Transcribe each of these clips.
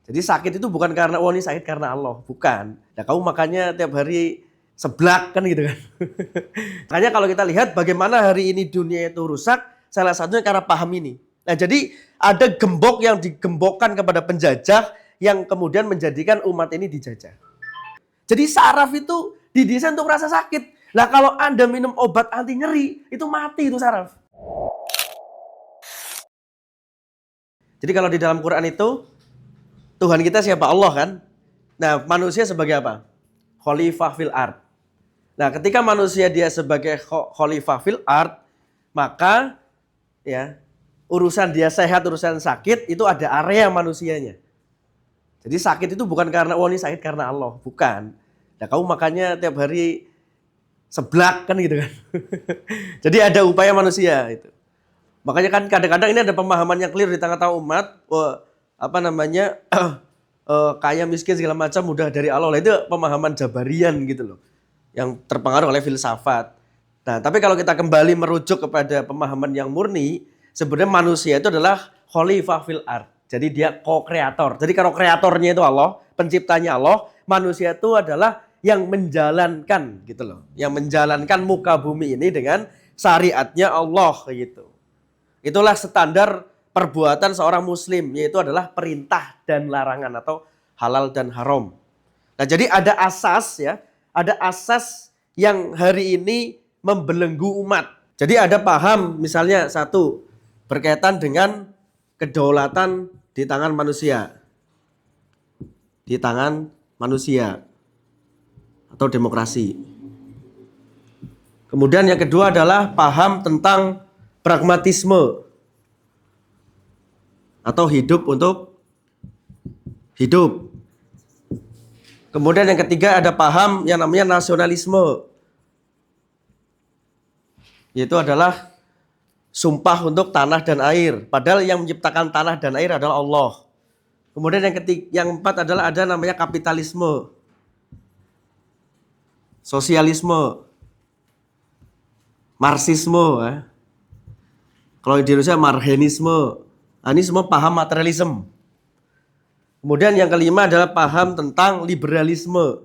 Jadi sakit itu bukan karena, oh ini sakit karena Allah. Bukan. Nah kamu makanya tiap hari seblak kan gitu kan. Makanya kalau kita lihat bagaimana hari ini dunia itu rusak, salah satunya karena paham ini. Nah jadi ada gembok yang digembokkan kepada penjajah yang kemudian menjadikan umat ini dijajah. Jadi saraf itu didesain untuk rasa sakit. Nah kalau Anda minum obat anti nyeri, itu mati itu saraf. Jadi kalau di dalam Quran itu, Tuhan kita siapa? Allah kan? Nah manusia sebagai apa? Khalifah fil ard. Nah ketika manusia dia sebagai khalifah fil ard, maka ya urusan dia sehat, urusan sakit, itu ada area manusianya. Jadi sakit itu bukan karena, oh ini sakit karena Allah. Bukan. Nah kamu makanya tiap hari seblak kan gitu kan. Jadi ada upaya manusia itu. Makanya kan kadang-kadang ini ada pemahaman yang clear di tengah-tengah umat. Kaya miskin segala macam mudah dari Allah. Itu pemahaman Jabarian gitu loh. Yang terpengaruh oleh filsafat. Nah tapi kalau kita kembali merujuk kepada pemahaman yang murni, sebenarnya manusia itu adalah khalifah fil ard. Jadi dia co-kreator. Jadi kalau kreatornya itu Allah, penciptanya Allah, manusia itu adalah yang menjalankan gitu loh. Yang menjalankan muka bumi ini dengan syariatnya Allah gitu. Itulah standar perbuatan seorang muslim, yaitu adalah perintah dan larangan atau halal dan haram. Nah jadi ada asas ya, ada asas yang hari ini membelenggu umat. Jadi ada paham misalnya satu, berkaitan dengan kedaulatan di tangan manusia. Di tangan manusia. Atau demokrasi. Kemudian yang kedua adalah paham tentang pragmatisme. Atau hidup untuk hidup. Kemudian yang ketiga ada paham yang namanya nasionalisme. Yaitu adalah sumpah untuk tanah dan air. Padahal yang menciptakan tanah dan air adalah Allah. Kemudian yang empat adalah ada namanya kapitalisme. Sosialisme. Marxisme. Kalau di Indonesia marxisme. Ini semua paham materialisme. Kemudian yang kelima adalah paham tentang liberalisme.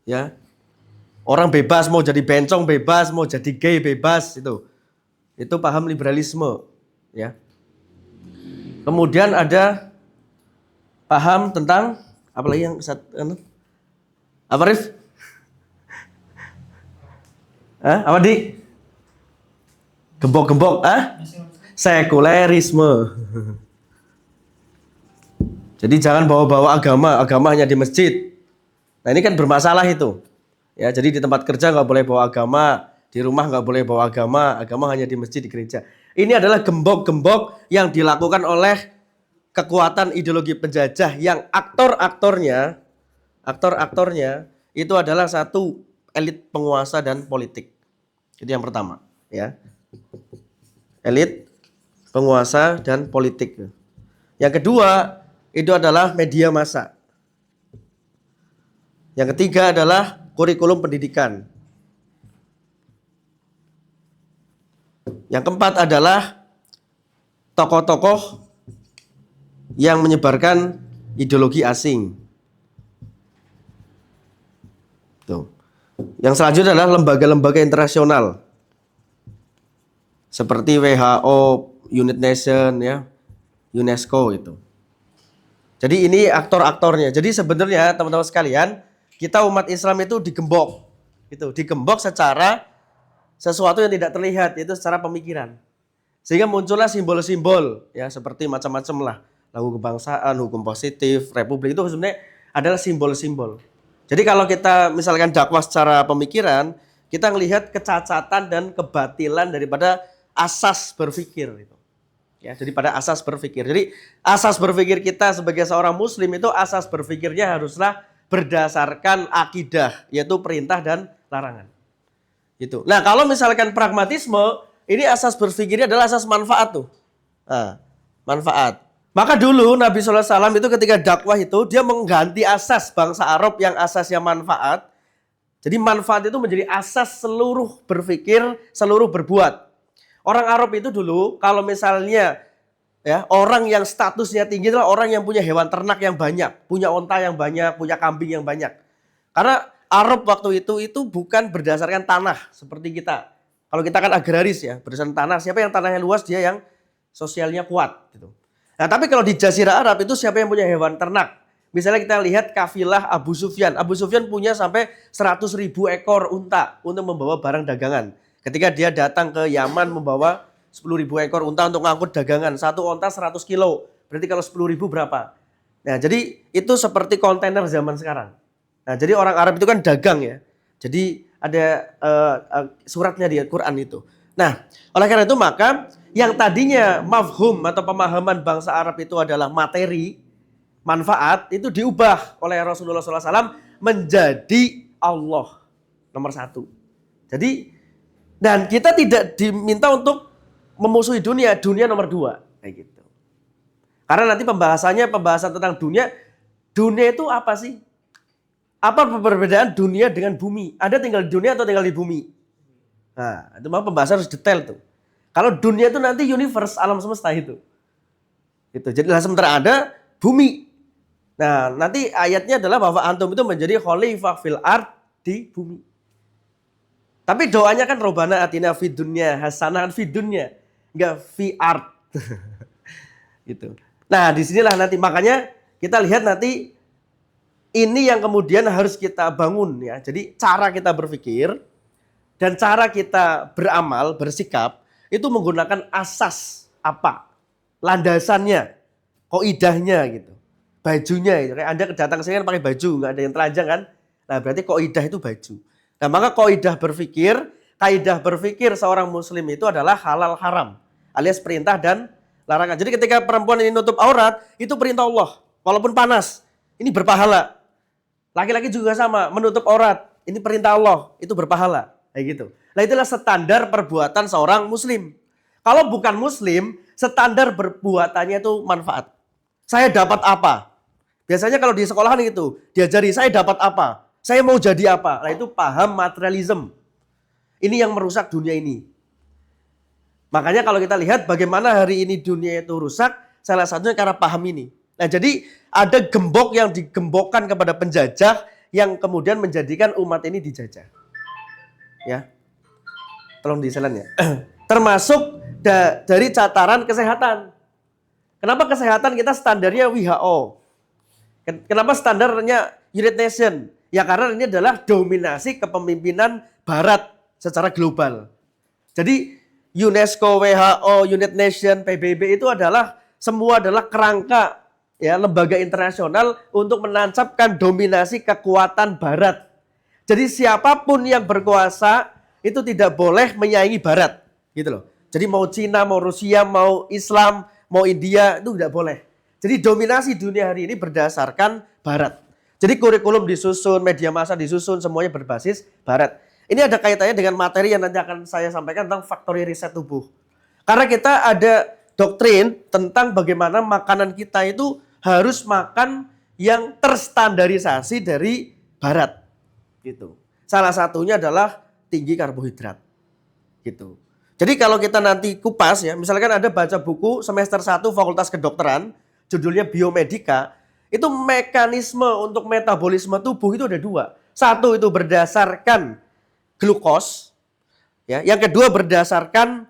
Ya. Orang bebas, mau jadi bencong bebas, mau jadi gay bebas itu. Itu paham liberalisme, ya. Kemudian ada paham tentang apa lagi yang apa Rif? Apa di? Gembok-gembok, sekulerisme. Jadi jangan bawa-bawa agama hanya di masjid. Nah ini kan bermasalah itu. Ya, jadi di tempat kerja nggak boleh bawa agama, di rumah nggak boleh bawa agama hanya di masjid, di gereja. Ini adalah gembok-gembok yang dilakukan oleh kekuatan ideologi penjajah yang aktor-aktornya itu adalah satu elit penguasa dan politik. Itu yang pertama, ya. Elit penguasa dan politik. Yang kedua, itu adalah media massa. Yang ketiga adalah kurikulum pendidikan. Yang keempat adalah tokoh-tokoh yang menyebarkan ideologi asing. Tuh. Yang selanjutnya adalah lembaga-lembaga internasional. Seperti WHO, United Nations, ya, UNESCO itu. Jadi ini aktor-aktornya. Jadi sebenarnya teman-teman sekalian, kita umat Islam itu digembok. Gitu, digembok secara sesuatu yang tidak terlihat, yaitu secara pemikiran. Sehingga muncullah simbol-simbol, ya, seperti macam-macam lah. Lagu kebangsaan, hukum positif, republik itu sebenarnya adalah simbol-simbol. Jadi kalau kita misalkan dakwah secara pemikiran, kita melihat kecacatan dan kebatilan daripada asas berpikir itu. Ya, daripada asas berpikir. Jadi asas berpikir kita sebagai seorang muslim itu asas berpikirnya haruslah berdasarkan akidah, yaitu perintah dan larangan. Gitu. Nah, kalau misalkan pragmatisme, ini asas berpikirnya adalah asas manfaat tuh. Nah, manfaat. Maka dulu Nabi SAW itu ketika dakwah itu dia mengganti asas bangsa Arab yang asasnya manfaat. Jadi manfaat itu menjadi asas seluruh berpikir, seluruh berbuat. Orang Arab itu dulu kalau misalnya Ya, orang yang statusnya tinggi adalah orang yang punya hewan ternak yang banyak, punya onta yang banyak, punya kambing yang banyak. Karena Arab waktu itu bukan berdasarkan tanah seperti kita. Kalau kita kan agraris ya, berdasarkan tanah. Siapa yang tanahnya luas dia yang sosialnya kuat gitu. Nah, tapi kalau di Jazirah Arab itu siapa yang punya hewan ternak? Misalnya kita lihat kafilah Abu Sufyan. Abu Sufyan punya sampai 100.000 ekor unta untuk membawa barang dagangan. Ketika dia datang ke Yaman membawa 10.000 ekor unta untuk ngangkut dagangan. Satu onta 100 kilo. Berarti kalau 10.000 berapa? Nah, jadi itu seperti kontainer zaman sekarang. Nah, jadi orang Arab itu kan dagang ya. Jadi ada suratnya di Quran itu. Nah, oleh karena itu maka yang tadinya mafhum atau pemahaman bangsa Arab itu adalah materi, manfaat, itu diubah oleh Rasulullah SAW menjadi Allah nomor satu. Jadi, dan kita tidak diminta untuk memusuhi dunia, dunia nomor dua. Kayak gitu. Karena nanti pembahasan tentang dunia itu apa sih? Apa perbedaan dunia dengan bumi? Ada tinggal di dunia atau tinggal di bumi? Nah, itu memang pembahasan harus detail tuh. Kalau dunia itu nanti universe, alam semesta itu. Jadi sementara ada bumi. Nah, nanti ayatnya adalah bahwa antum itu menjadi khalifah fil ard di bumi. Tapi doanya kan Robbana atina fid dunya hasanah fid dunya, enggak fi ard. Gitu. Nah, disinilah nanti makanya kita lihat nanti ini yang kemudian harus kita bangun ya. Jadi cara kita berpikir dan cara kita beramal, bersikap itu menggunakan asas apa? Landasannya, kaidahnya gitu. Bajunya itu. Kayak Anda datang ke sini kan pakai baju, nggak ada yang telanjang kan? Nah, berarti kaidah itu baju. Nah, maka kaidah berpikir seorang muslim itu adalah halal haram, alias perintah dan larangan. Jadi ketika perempuan ini nutup aurat, itu perintah Allah. Walaupun panas, ini berpahala. Laki-laki juga sama, menutup aurat. Ini perintah Allah, itu berpahala. Kayak gitu. Nah, itulah standar perbuatan seorang muslim. Kalau bukan muslim, standar perbuatannya itu manfaat. Saya dapat apa? Biasanya kalau di sekolahan itu, diajari saya dapat apa? Saya mau jadi apa? Nah, itu paham materialism. Ini yang merusak dunia ini. Makanya kalau kita lihat bagaimana hari ini dunia itu rusak, salah satunya karena paham ini. Nah, jadi ada gembok yang digembokkan kepada penjajah yang kemudian menjadikan umat ini dijajah. Ya. Tolong diselan ya. Termasuk dari cataran kesehatan. Kenapa kesehatan kita standarnya WHO? Kenapa standarnya United Nations? Ya karena ini adalah dominasi kepemimpinan Barat secara global. Jadi UNESCO, WHO, United Nations, PBB itu semua adalah kerangka ya lembaga internasional untuk menancapkan dominasi kekuatan Barat. Jadi siapapun yang berkuasa itu tidak boleh menyaingi Barat, gitu loh. Jadi mau Cina, mau Rusia, mau Islam, mau India itu tidak boleh. Jadi dominasi dunia hari ini berdasarkan Barat. Jadi kurikulum disusun, media massa disusun, semuanya berbasis Barat. Ini ada kaitannya dengan materi yang nanti akan saya sampaikan tentang faktori riset tubuh. Karena kita ada doktrin tentang bagaimana makanan kita itu harus makan yang terstandarisasi dari Barat. Gitu. Salah satunya adalah tinggi karbohidrat. Gitu. Jadi kalau kita nanti kupas ya, misalkan ada baca buku semester 1 Fakultas Kedokteran, judulnya Biomedika, itu mekanisme untuk metabolisme tubuh itu ada dua. Satu itu berdasarkan glukos, ya. Yang kedua berdasarkan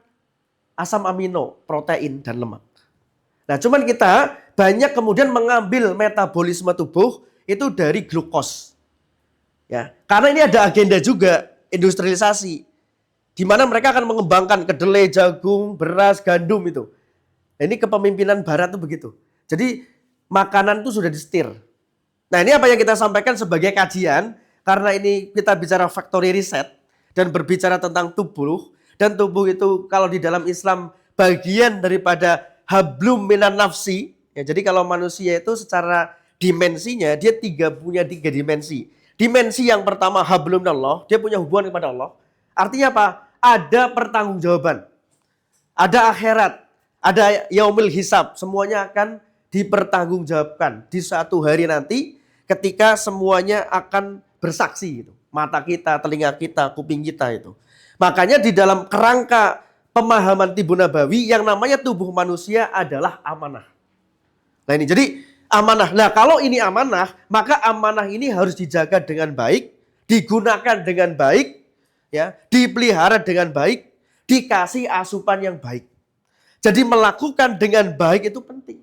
asam amino, protein dan lemak. Nah, cuman kita banyak kemudian mengambil metabolisme tubuh itu dari glukos. Ya, karena ini ada agenda juga industrialisasi di mana mereka akan mengembangkan kedelai, jagung, beras, gandum itu. Nah, ini kepemimpinan Barat itu begitu. Jadi makanan itu sudah disetir. Nah, ini apa yang kita sampaikan sebagai kajian karena ini kita bicara factory reset dan berbicara tentang tubuh, dan tubuh itu kalau di dalam Islam bagian daripada hablum minan nafsi. Ya, jadi kalau manusia itu secara dimensinya dia punya tiga dimensi. Dimensi yang pertama hablum minallah, dia punya hubungan kepada Allah. Artinya apa? Ada pertanggungjawaban. Ada akhirat, ada yaumil hisab, semuanya akan dipertanggungjawabkan di suatu hari nanti ketika semuanya akan bersaksi gitu. Mata kita, telinga kita, kuping kita itu. Makanya di dalam kerangka pemahaman tibu nabawi yang namanya tubuh manusia adalah amanah. Nah ini jadi amanah. Nah kalau ini amanah, maka amanah ini harus dijaga dengan baik, digunakan dengan baik, ya, dipelihara dengan baik, dikasih asupan yang baik. Jadi melakukan dengan baik itu penting.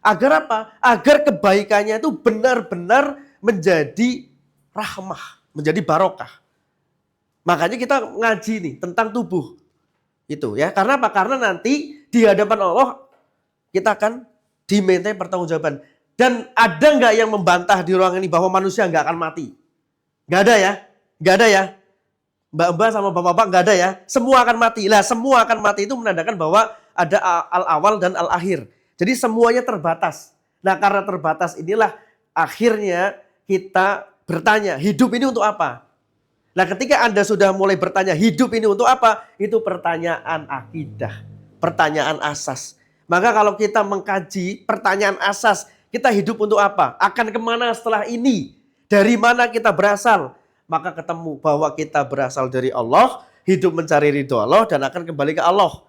Agar apa? Agar kebaikannya itu benar-benar menjadi rahmah, menjadi barokah. Makanya kita ngaji nih tentang tubuh. Itu ya. Karena apa? Karena nanti di hadapan Allah kita akan dimintai pertanggungjawaban. Dan ada nggak yang membantah di ruangan ini bahwa manusia nggak akan mati? Nggak ada ya? Nggak ada ya? Mbak-mbak sama bapak-bapak nggak ada ya? Semua akan mati. Lah semua akan mati itu menandakan bahwa ada al-awal dan al-akhir. Jadi semuanya terbatas. Nah karena terbatas inilah akhirnya kita bertanya, hidup ini untuk apa? Nah ketika Anda sudah mulai bertanya, hidup ini untuk apa? Itu pertanyaan akidah, pertanyaan asas. Maka kalau kita mengkaji pertanyaan asas, kita hidup untuk apa? Akan kemana setelah ini? Dari mana kita berasal? Maka ketemu bahwa kita berasal dari Allah, hidup mencari ridho Allah, dan akan kembali ke Allah.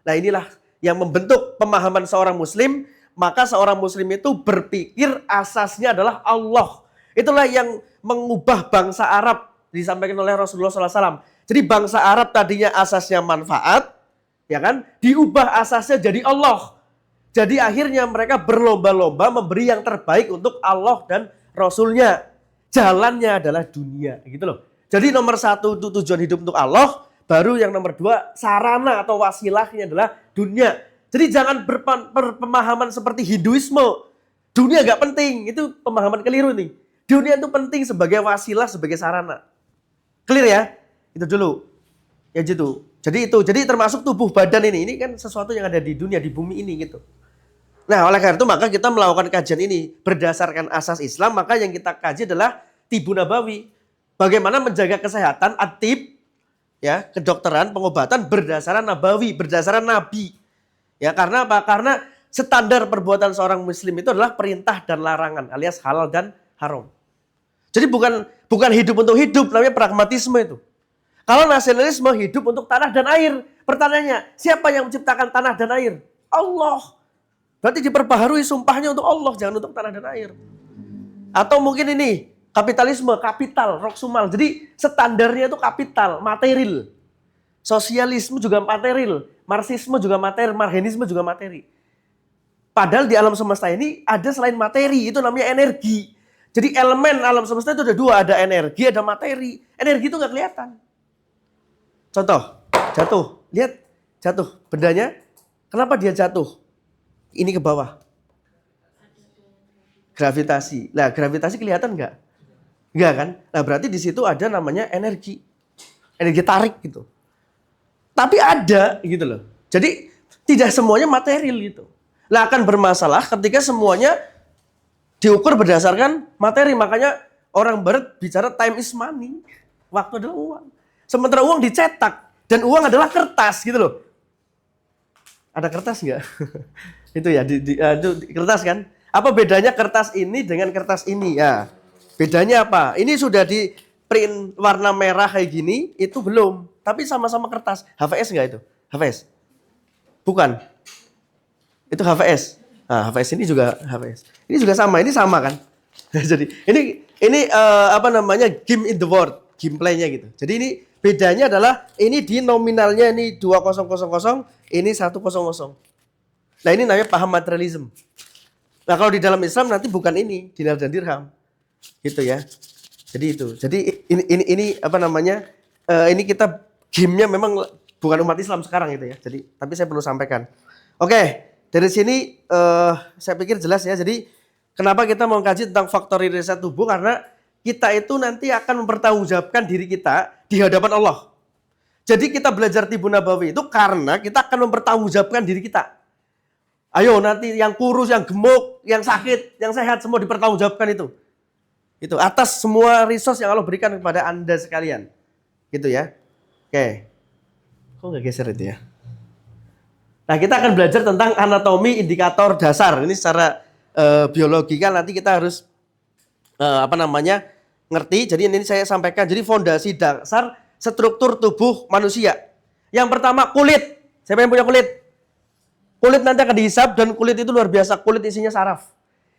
Nah inilah yang membentuk pemahaman seorang muslim. Maka seorang muslim itu berpikir asasnya adalah Allah. Itulah yang mengubah bangsa Arab, disampaikan oleh Rasulullah SAW. Jadi bangsa Arab tadinya asasnya manfaat, ya kan? Diubah asasnya jadi Allah. Jadi akhirnya mereka berlomba-lomba memberi yang terbaik untuk Allah dan Rasulnya. Jalannya adalah dunia, gitu loh. Jadi nomor satu itu tujuan hidup untuk Allah, baru yang nomor dua sarana atau wasilahnya adalah dunia. Jadi jangan berpemahaman seperti Hinduisme. Dunia gak penting, itu pemahaman keliru nih. Dunia itu penting sebagai wasilah, sebagai sarana. Clear ya? Itu dulu. Ya gitu. Jadi termasuk tubuh badan ini kan sesuatu yang ada di dunia, di bumi ini gitu. Nah oleh karena itu maka kita melakukan kajian ini berdasarkan asas Islam. Maka yang kita kaji adalah tibu nabawi. Bagaimana menjaga kesehatan, atib, ya, kedokteran, pengobatan berdasarkan nabawi, berdasarkan nabi. Ya karena apa? Karena standar perbuatan seorang muslim itu adalah perintah dan larangan alias halal dan haram. Jadi bukan hidup untuk hidup, namanya pragmatisme itu. Kalau nasionalisme hidup untuk tanah dan air. Pertanyaannya, siapa yang menciptakan tanah dan air? Allah. Berarti diperbaharui sumpahnya untuk Allah, jangan untuk tanah dan air. Atau mungkin ini, kapitalisme, kapital, roksumal. Jadi standarnya itu kapital, material. Sosialisme juga material, marxisme juga materi, marxisme juga materi. Padahal di alam semesta ini ada selain materi, itu namanya energi. Jadi elemen alam semesta itu ada dua, ada energi, ada materi. Energi itu nggak kelihatan. Contoh, jatuh. Lihat, jatuh. Bendanya, kenapa dia jatuh? Ini ke bawah. Gravitasi. Nah, gravitasi kelihatan nggak? Nggak kan? Nah, berarti di situ ada namanya energi. Energi tarik gitu. Tapi ada gitu loh. Jadi tidak semuanya material gitu. Nah, akan bermasalah ketika semuanya diukur berdasarkan materi. Makanya orang barat bicara time is money. Waktu adalah uang. Sementara uang dicetak. Dan uang adalah kertas gitu loh. Ada kertas nggak? Itu ya, itu kertas kan? Apa bedanya kertas ini dengan kertas ini? Ya, bedanya apa? Ini sudah di print warna merah kayak gini, itu belum. Tapi sama-sama kertas. HVS nggak itu? HVS? Bukan. Itu HVS. Nah, HVS ini juga HVS. Ini juga sama. Ini sama kan? Jadi ini apa namanya, game in the world, gameplaynya gitu. Jadi ini bedanya adalah ini di nominalnya ini 2000, ini 100. Nah ini namanya paham materialism. Nah kalau di dalam Islam nanti bukan ini, dinar dan dirham. Gitu ya. Jadi itu. Jadi ini apa namanya, ini kita gamenya memang bukan umat Islam sekarang gitu ya. Jadi tapi saya perlu sampaikan. Oke, dari sini saya pikir jelas ya. Jadi kenapa kita mau kaji tentang faktor riset tubuh? Karena kita itu nanti akan mempertanggungjawabkan diri kita di hadapan Allah. Jadi kita belajar tibu nabawi itu karena kita akan mempertanggungjawabkan diri kita. Ayo nanti yang kurus, yang gemuk, yang sakit, yang sehat semua dipertanggungjawabkan itu. Itu atas semua resource yang Allah berikan kepada Anda sekalian. Gitu ya. Oke. Kok nggak geser itu ya? Nah kita akan belajar tentang anatomi indikator dasar. Ini secara biologi kan nanti kita harus apa namanya ngerti. Jadi ini saya sampaikan. Jadi fondasi dasar struktur tubuh manusia. Yang pertama kulit. Siapa yang punya kulit? Kulit nanti akan dihisap dan kulit itu luar biasa. Kulit isinya saraf.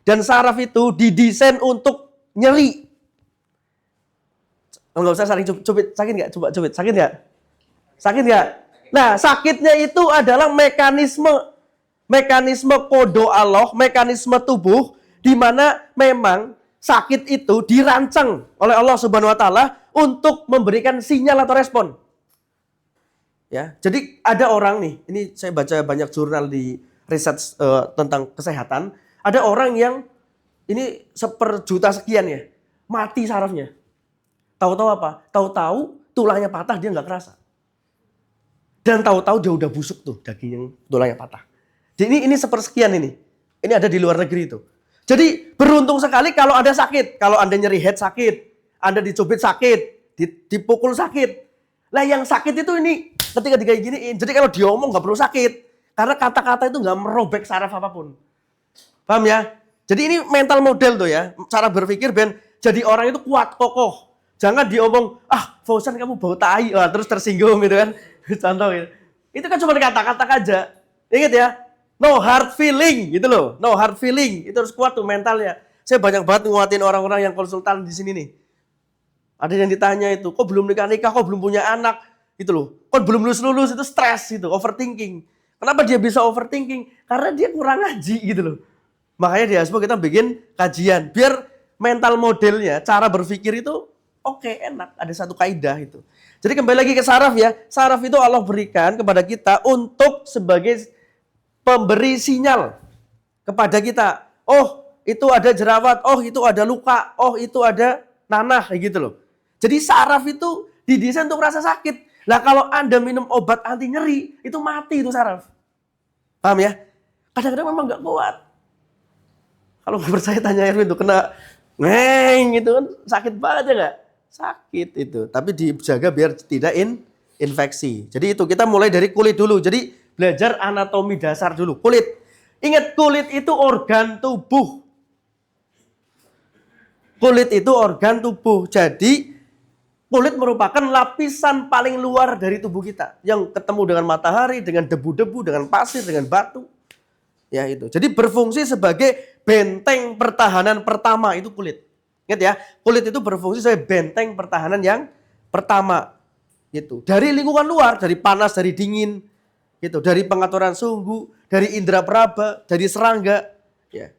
Dan saraf itu didesain untuk nyeri. Enggak usah saling cubit. Sakit nggak? Coba cubit. Sakit nggak? Sakit nggak? Nah, sakitnya itu adalah mekanisme kodo Allah, mekanisme tubuh, di mana memang sakit itu dirancang oleh Allah Subhanahu wa taala untuk memberikan sinyal atau respon. Ya, jadi ada orang nih, ini saya baca banyak jurnal di riset tentang kesehatan, ada orang yang ini 1/juta sekian ya, mati sarafnya. Tahu-tahu apa? Tahu-tahu tulangnya patah, dia nggak kerasa. Dan tahu-tahu dia udah busuk tuh daging yang tulangnya patah. Jadi ini 1/sekian ini. Ini ada di luar negeri itu. Jadi beruntung sekali kalau ada sakit. Kalau Anda nyeri head sakit, Anda dicubit sakit, dipukul sakit. Lah yang sakit itu ini ketika kayak gini. Jadi kalau diomong nggak perlu sakit. Karena kata-kata itu nggak merobek saraf apapun. Paham ya? Jadi ini mental model tuh ya. Cara berpikir Ben. Jadi orang itu kuat, kokoh. Jangan diomong, Fauzan kamu bau tai. Wah, terus tersinggung gitu kan. Contoh gitu. Itu kan cuma kata-kata aja. Ingat ya. No hard feeling gitu loh. No hard feeling. Itu harus kuat tuh mentalnya. Saya banyak banget nguatin orang-orang yang konsultan di sini nih. Ada yang ditanya itu, kok belum nikah-nikah, kok belum punya anak, gitu loh. Kok belum lulus-lulus, itu stres gitu, overthinking. Kenapa dia bisa overthinking? Karena dia kurang ngaji gitu loh. Makanya di Hasbo kita bikin kajian. Biar mental modelnya, cara berpikir itu oke, enak. Ada satu kaidah itu. Jadi kembali lagi ke saraf ya. Saraf itu Allah berikan kepada kita untuk sebagai pemberi sinyal kepada kita. Oh, itu ada jerawat. Oh, itu ada luka. Oh, itu ada nanah gitu loh. Jadi saraf itu didesain untuk rasa sakit. Lah kalau Anda minum obat anti nyeri, itu mati itu saraf. Paham ya? Kadang-kadang memang nggak kuat. Kalau nggak percaya tanya Erwin tuh kena gitu kan sakit banget ya nggak? Sakit itu. Tapi dijaga biar tidak infeksi. Jadi itu kita mulai dari kulit dulu. Jadi belajar anatomi dasar dulu. Kulit. Ingat kulit itu organ tubuh. Kulit itu organ tubuh. Jadi kulit merupakan lapisan paling luar dari tubuh kita. Yang ketemu dengan matahari, dengan debu-debu, dengan pasir, dengan batu. Ya itu. Jadi berfungsi sebagai benteng pertahanan pertama itu kulit. Ingat ya, kulit itu berfungsi sebagai benteng pertahanan yang pertama. Gitu. Dari lingkungan luar, dari panas, dari dingin, gitu, dari pengaturan suhu, dari indera peraba, dari serangga, ya.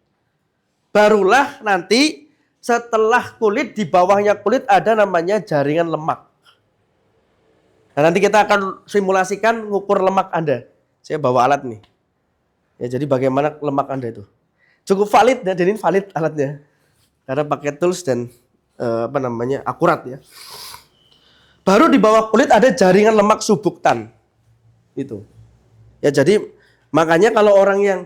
Barulah nanti setelah kulit, di bawahnya kulit ada namanya jaringan lemak. Nah, nanti kita akan simulasikan ngukur lemak Anda. Saya bawa alat nih. Ya, jadi bagaimana lemak Anda itu? Cukup valid ya, jadi ini valid alatnya. Karena pakai tools dan akurat ya. Baru di bawah kulit ada jaringan lemak subuktan. Itu. Ya jadi makanya kalau orang yang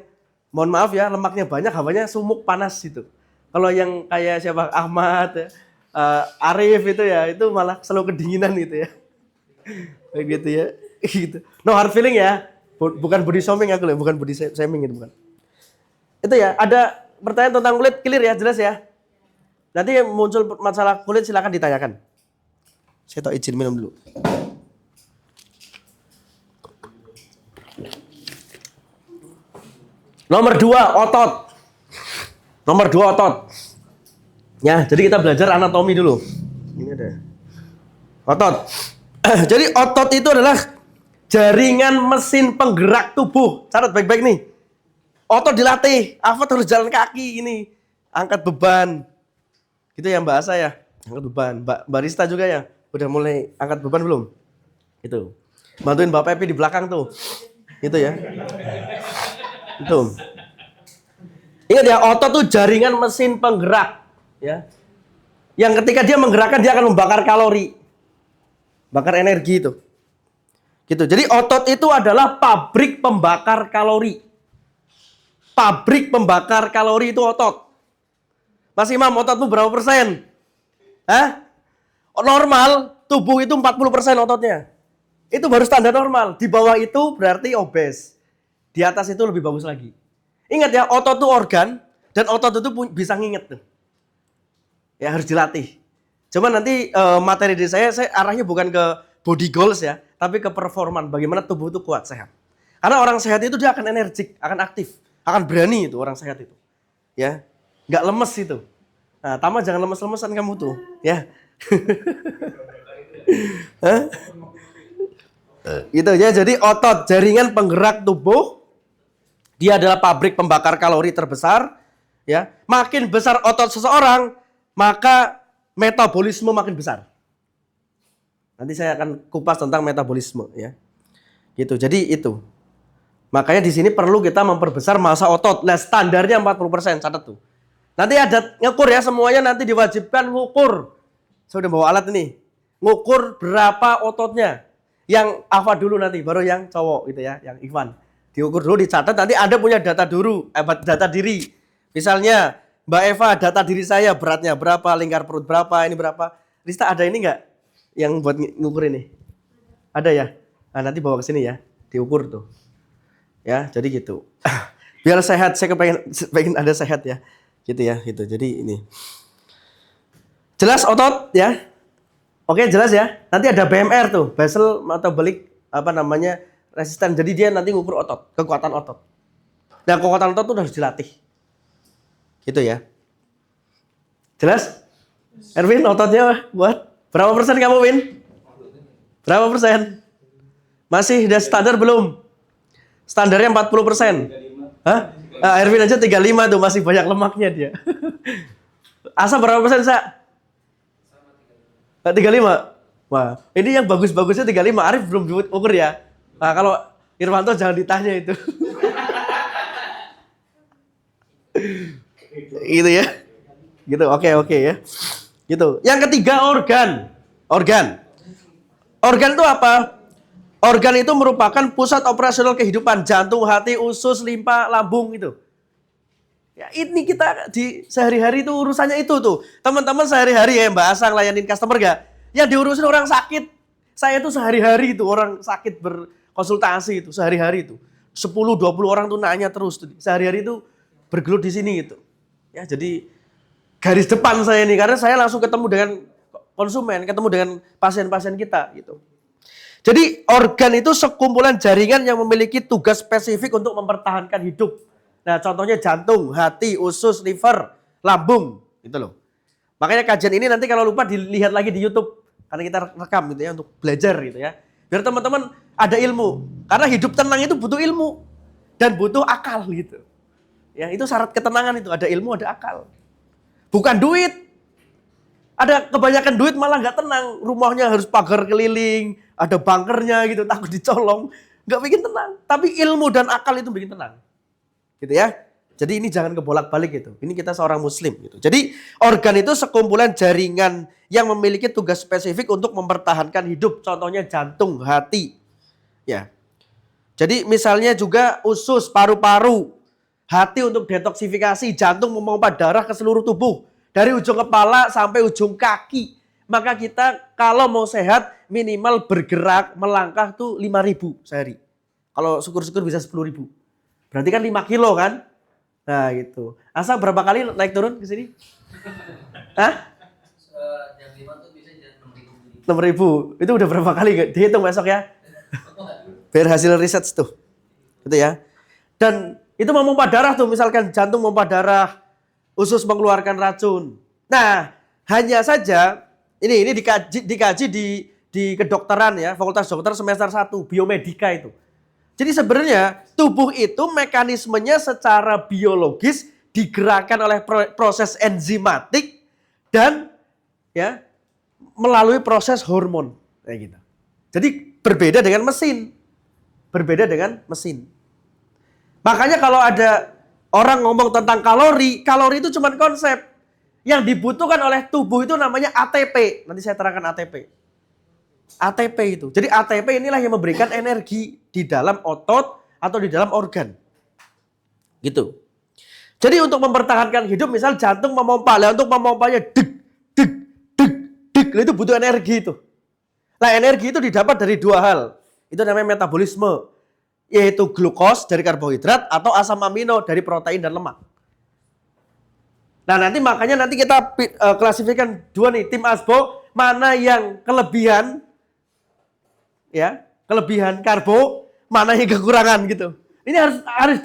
mohon maaf ya lemaknya banyak, hawanya sumuk panas gitu. Kalau yang kayak siapa Ahmad, ya, Arif itu ya, itu malah selalu kedinginan gitu ya. Kayak gitu ya. Gitu. No hard feeling ya. Bukan body shaming aku loh, bukan body shaming itu bukan. Itu ya, ada pertanyaan tentang kulit clear ya, jelas ya. Nanti muncul masalah kulit silakan ditanyakan. Saya tak izin minum dulu. Nomor 2, otot. Nomor 2, otot. Ya, jadi kita belajar anatomi dulu. Ini ada. Otot. Jadi otot itu adalah jaringan mesin penggerak tubuh. Catat baik-baik nih. Otot dilatih. Afat harus jalan kaki ini. Angkat beban. Gitu ya Mbak Asa ya. Angkat beban. Mbak Barista juga ya. Udah mulai angkat beban belum? Itu. Bantuin Mbak Pepi di belakang tuh. Itu ya. Itu. Ingat ya, otot tuh jaringan mesin penggerak, ya. Yang ketika dia menggerakkan dia akan membakar kalori. Bakar energi itu. Gitu. Jadi otot itu adalah pabrik pembakar kalori. Pabrik pembakar kalori itu otot. Mas Imam, ototmu berapa persen? Hah? Normal, tubuh itu 40% ototnya. Itu baru standar normal. Di bawah itu berarti obes. Di atas itu lebih bagus lagi. Ingat ya, otot itu organ dan otot itu bisa nginget tuh. Ya harus dilatih. Cuma nanti materi dari saya arahnya bukan ke body goals ya, tapi ke performan, bagaimana tubuh itu kuat, sehat. Karena orang sehat itu dia akan energik, akan aktif, akan berani itu orang sehat itu. Ya, nggak lemes itu. Nah, Tama jangan lemes-lemesan kamu tuh, ya. Gitu ya, jadi otot, jaringan penggerak tubuh, dia adalah pabrik pembakar kalori terbesar. Ya, makin besar otot seseorang, maka metabolisme makin besar. Nanti saya akan kupas tentang metabolisme, ya. Gitu. Jadi itu. Makanya di sini perlu kita memperbesar massa otot. Nah, standarnya 40%, catat tuh. Nanti ada ngukur ya, semuanya nanti diwajibkan ngukur. Saya udah bawa alat ini. Ngukur berapa ototnya. Yang Afa dulu nanti, baru yang cowok gitu ya, yang Ikhwan. Diukur dulu, dicatat, nanti Anda punya data dulu, data diri. Misalnya, Mbak Eva, data diri saya beratnya berapa, lingkar perut berapa, ini berapa. Rista ada ini enggak yang buat ngukur ini? Ada ya? Nah, nanti bawa ke sini ya, diukur tuh. Ya, jadi gitu. Biar sehat, saya kepengen Anda sehat ya. Gitu ya, gitu. Jadi ini. Jelas otot ya? Oke, jelas ya. Nanti ada BMR tuh, basal metabolic resisten. Jadi dia nanti ngukur otot, kekuatan otot. Dan kekuatan otot tuh harus dilatih. Gitu ya. Jelas? Erwin, ototnya buat berapa persen kamu, Win? Berapa persen? Masih udah standar belum? Standarnya 40%. Hah? Nah, Erwin aja 35 tuh, masih banyak lemaknya dia. Asa berapa persen, Sa? 35? Wah, ini yang bagus-bagusnya 35. Arif belum diukur ya. Nah, kalau Irwanto jangan ditanya itu. Gitu ya. Gitu, oke ya. Gitu. Yang ketiga organ. Organ itu apa? Organ itu merupakan pusat operasional kehidupan, jantung, hati, usus, limpa, lambung itu. Ya, ini kita di sehari-hari itu urusannya itu tuh. Teman-teman sehari-hari ya Mbak Asa ngelayanin customer gak? Yang diurusin orang sakit. Saya tuh sehari-hari itu orang sakit berkonsultasi itu sehari-hari itu. 10-20 orang tuh nanya terus tuh. Sehari-hari itu bergelut di sini gitu. Ya, jadi garis depan saya ini karena saya langsung ketemu dengan konsumen, ketemu dengan pasien-pasien kita gitu. Jadi organ itu sekumpulan jaringan yang memiliki tugas spesifik untuk mempertahankan hidup. Nah, contohnya jantung, hati, usus, liver, lambung, gitu loh. Makanya kajian ini nanti kalau lupa dilihat lagi di YouTube karena kita rekam gitu ya untuk belajar gitu ya. Biar teman-teman ada ilmu. Karena hidup tenang itu butuh ilmu dan butuh akal gitu. Ya, itu syarat ketenangan itu, ada ilmu, ada akal. Bukan duit. Ada kebanyakan duit malah nggak tenang. Rumahnya harus pagar keliling, ada bunkernya gitu, takut dicolong. Nggak bikin tenang. Tapi ilmu dan akal itu bikin tenang. Gitu ya. Jadi ini jangan kebolak-balik gitu. Ini kita seorang muslim gitu. Jadi organ itu sekumpulan jaringan yang memiliki tugas spesifik untuk mempertahankan hidup. Contohnya jantung, hati. Ya. Jadi misalnya juga usus, paru-paru. Hati untuk detoksifikasi, jantung memompa darah ke seluruh tubuh. Dari ujung kepala sampai ujung kaki. Maka kita kalau mau sehat minimal bergerak, melangkah tuh 5.000 sehari. Kalau syukur-syukur bisa 10.000. Berarti kan 5 kilo kan? Nah gitu. Asa berapa kali naik turun ke sini? Hah? Jam 5 tuh bisa jadi 6.000. 6.000. Itu udah berapa kali? Dihitung besok ya. Biar hasil riset tuh. Gitu ya. Dan itu memompa darah tuh, misalkan jantung memompa darah, usus mengeluarkan racun. Nah, hanya saja ini dikaji di kedokteran ya, Fakultas Dokter semester 1, biomedika itu. Jadi sebenarnya tubuh itu mekanismenya secara biologis digerakkan oleh proses enzimatik dan ya melalui proses hormon kayak gitu. Jadi berbeda dengan mesin. Berbeda dengan mesin. Makanya kalau ada orang ngomong tentang kalori, kalori itu cuma konsep. Yang dibutuhkan oleh tubuh itu namanya ATP. Nanti saya terangkan ATP. ATP itu. Jadi ATP inilah yang memberikan energi di dalam otot atau di dalam organ. Gitu. Jadi untuk mempertahankan hidup, misal jantung memompa. Lah untuk memompanya deg, deg, deg, deg. Itu butuh energi itu. Nah energi itu didapat dari dua hal. Itu namanya metabolisme. Yaitu glukos dari karbohidrat atau asam amino dari protein dan lemak. Nah makanya nanti kita klasifikasikan dua nih, tim ASBO mana yang kelebihan ya kelebihan karbo, mana yang kekurangan gitu. Ini harus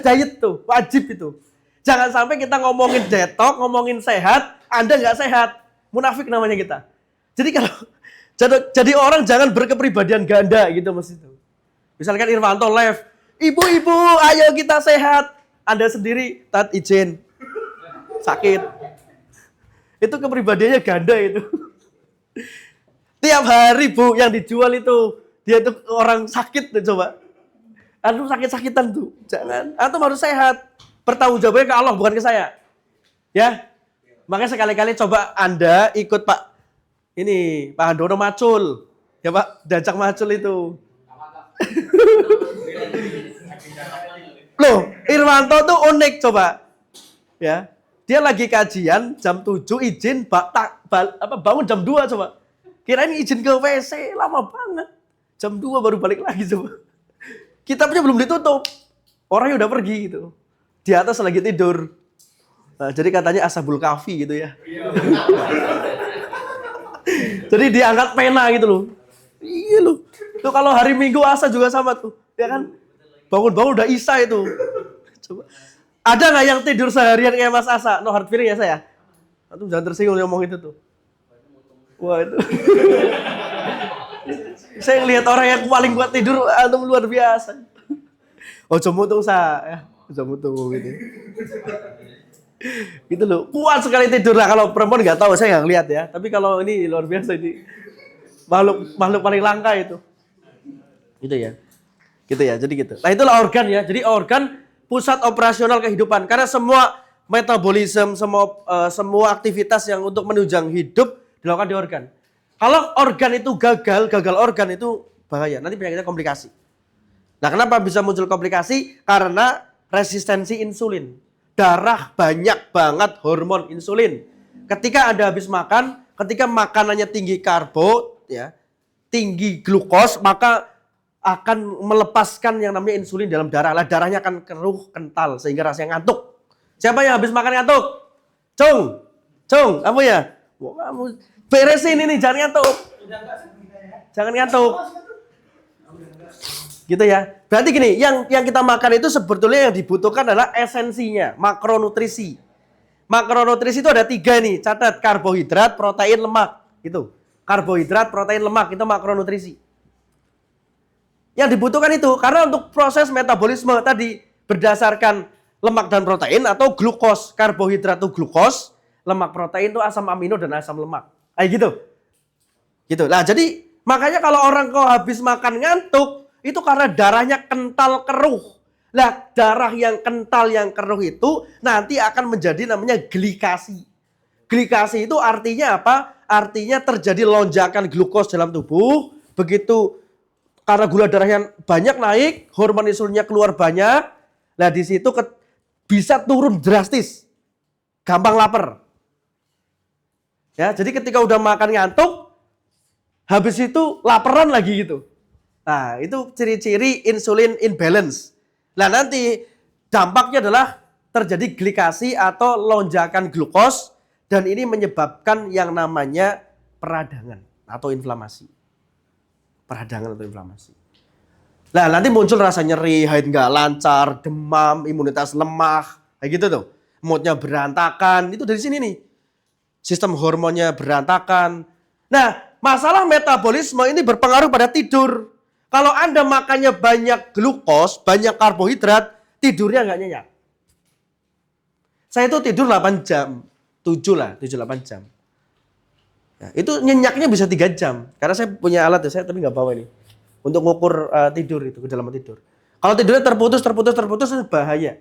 diet tuh, wajib itu. Jangan sampai kita ngomongin detox, ngomongin sehat, Anda nggak sehat, munafik namanya kita. Jadi kalau jadi orang jangan berkepribadian ganda gitu mas itu. Misalkan Irwanto live, ibu-ibu, ayo kita sehat. Anda sendiri tat izin sakit. Itu kepribadiannya ganda itu. Tiap hari Bu yang dijual itu dia tuh orang sakit tuh coba. Aduh sakit-sakitan tuh. Jangan. Antum harus sehat. Bertanggung jawabnya ke Allah bukan ke saya. Ya. Makanya sekali-kali coba Anda ikut Pak Handono Macul. Ya Pak, diajak Macul itu. Loh, Irwanto tuh unik coba. Ya. Dia lagi kajian jam 7 izin bangun jam 2 coba. Kirain izin ke WC lama banget. Jam 2 baru balik lagi coba. Kitabnya belum ditutup. Orangnya udah pergi gitu. Di atas lagi tidur. Nah, jadi katanya Ashabul Kahfi gitu ya. Jadi diangkat pena gitu loh. Iya loh. Tuh kalau hari Minggu asa juga sama tuh. Ya kan? Bangun-bangun udah Isya itu. Coba. Ada nggak yang tidur seharian kayak Mas Asa? No hard feeling ya saya? Atau jangan tersinggung ngomong itu tuh. Wah itu. Saya ngelihat orang yang paling kuat tidur, antum luar biasa. Oh mutung ya, mutung gitu. Gitu loh, kuat sekali tidur lah. Kalau perempuan nggak tahu, saya nggak ngelihat ya. Tapi kalau ini luar biasa ini makhluk paling langka itu. Gitu ya. Jadi gitu. Nah itulah organ ya. Jadi organ pusat operasional kehidupan. Karena semua metabolisme, semua aktivitas yang untuk menunjang hidup dilakukan di organ. Kalau organ itu gagal organ itu bahaya. Nanti penyakitnya komplikasi. Nah, kenapa bisa muncul komplikasi? Karena resistensi insulin. Darah banyak banget hormon insulin. Ketika Anda habis makan, ketika makanannya tinggi karbo, ya, tinggi glukos, maka akan melepaskan yang namanya insulin dalam darah. Lah darahnya akan keruh, kental sehingga rasanya ngantuk. Siapa yang habis makan ngantuk? Cung, kamu ya? Wah, kamu beresin ini, jangan ngantuk. Jangan ngantuk. Gitu ya. Berarti gini, yang kita makan itu sebetulnya yang dibutuhkan adalah esensinya, makronutrisi. Makronutrisi itu ada 3 nih, catat, karbohidrat, protein, lemak. Gitu. Karbohidrat, protein, lemak, itu makronutrisi. Yang dibutuhkan itu, karena untuk proses metabolisme tadi berdasarkan lemak dan protein atau glukos. Karbohidrat itu glukos, lemak protein itu asam amino dan asam lemak. Gitu. Nah, jadi makanya kalau orang kok habis makan ngantuk, itu karena darahnya kental keruh. Nah, darah yang kental yang keruh itu nanti akan menjadi namanya glikasi. Glikasi itu artinya apa? Artinya terjadi lonjakan glukos dalam tubuh. Begitu karena gula darahnya banyak naik, hormon insulinnya keluar banyak. Nah, di situ bisa turun drastis. Gampang lapar. Ya, jadi ketika udah makan ngantuk, habis itu laparan lagi gitu. Nah, itu ciri-ciri insulin imbalance. Nah, nanti dampaknya adalah terjadi glikasi atau lonjakan glukos dan ini menyebabkan yang namanya peradangan atau inflamasi. Nah, nanti muncul rasa nyeri, haid nggak lancar, demam, imunitas lemah, kayak gitu tuh. Moodnya berantakan, itu dari sini nih. Sistem hormonnya berantakan. Nah, masalah metabolisme ini berpengaruh pada tidur. Kalau Anda makannya banyak glukos, banyak karbohidrat, tidurnya nggak nyenyak. Saya itu tidur 8 jam. 7-8 jam. Ya, itu nyenyaknya bisa 3 jam. Karena saya punya alat ya, saya tapi nggak bawa ini. Untuk ngukur tidur itu, kedalaman tidur. Kalau tidurnya terputus, itu bahaya.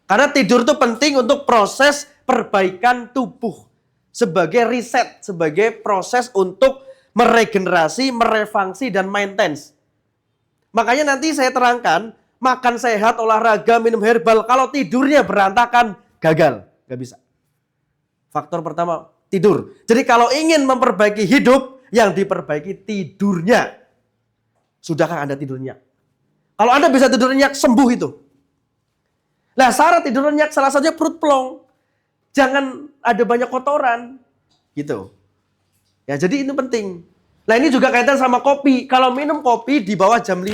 Karena tidur itu penting untuk proses perbaikan tubuh. Sebagai riset, sebagai proses untuk meregenerasi, merefungsi, dan maintenance. Makanya nanti saya terangkan, makan sehat, olahraga, minum herbal, kalau tidurnya berantakan, gagal. Gak bisa. Faktor pertama, tidur. Jadi kalau ingin memperbaiki hidup, yang diperbaiki tidurnya. Sudahkah Anda tidur nyenyak? Kalau Anda bisa tidur nyenyak, sembuh itu. Nah, syarat tidur nyenyak salah satunya perut plong. Jangan ada banyak kotoran. Gitu. Ya, jadi itu penting. Nah ini juga kaitan sama kopi. Kalau minum kopi di bawah jam 5.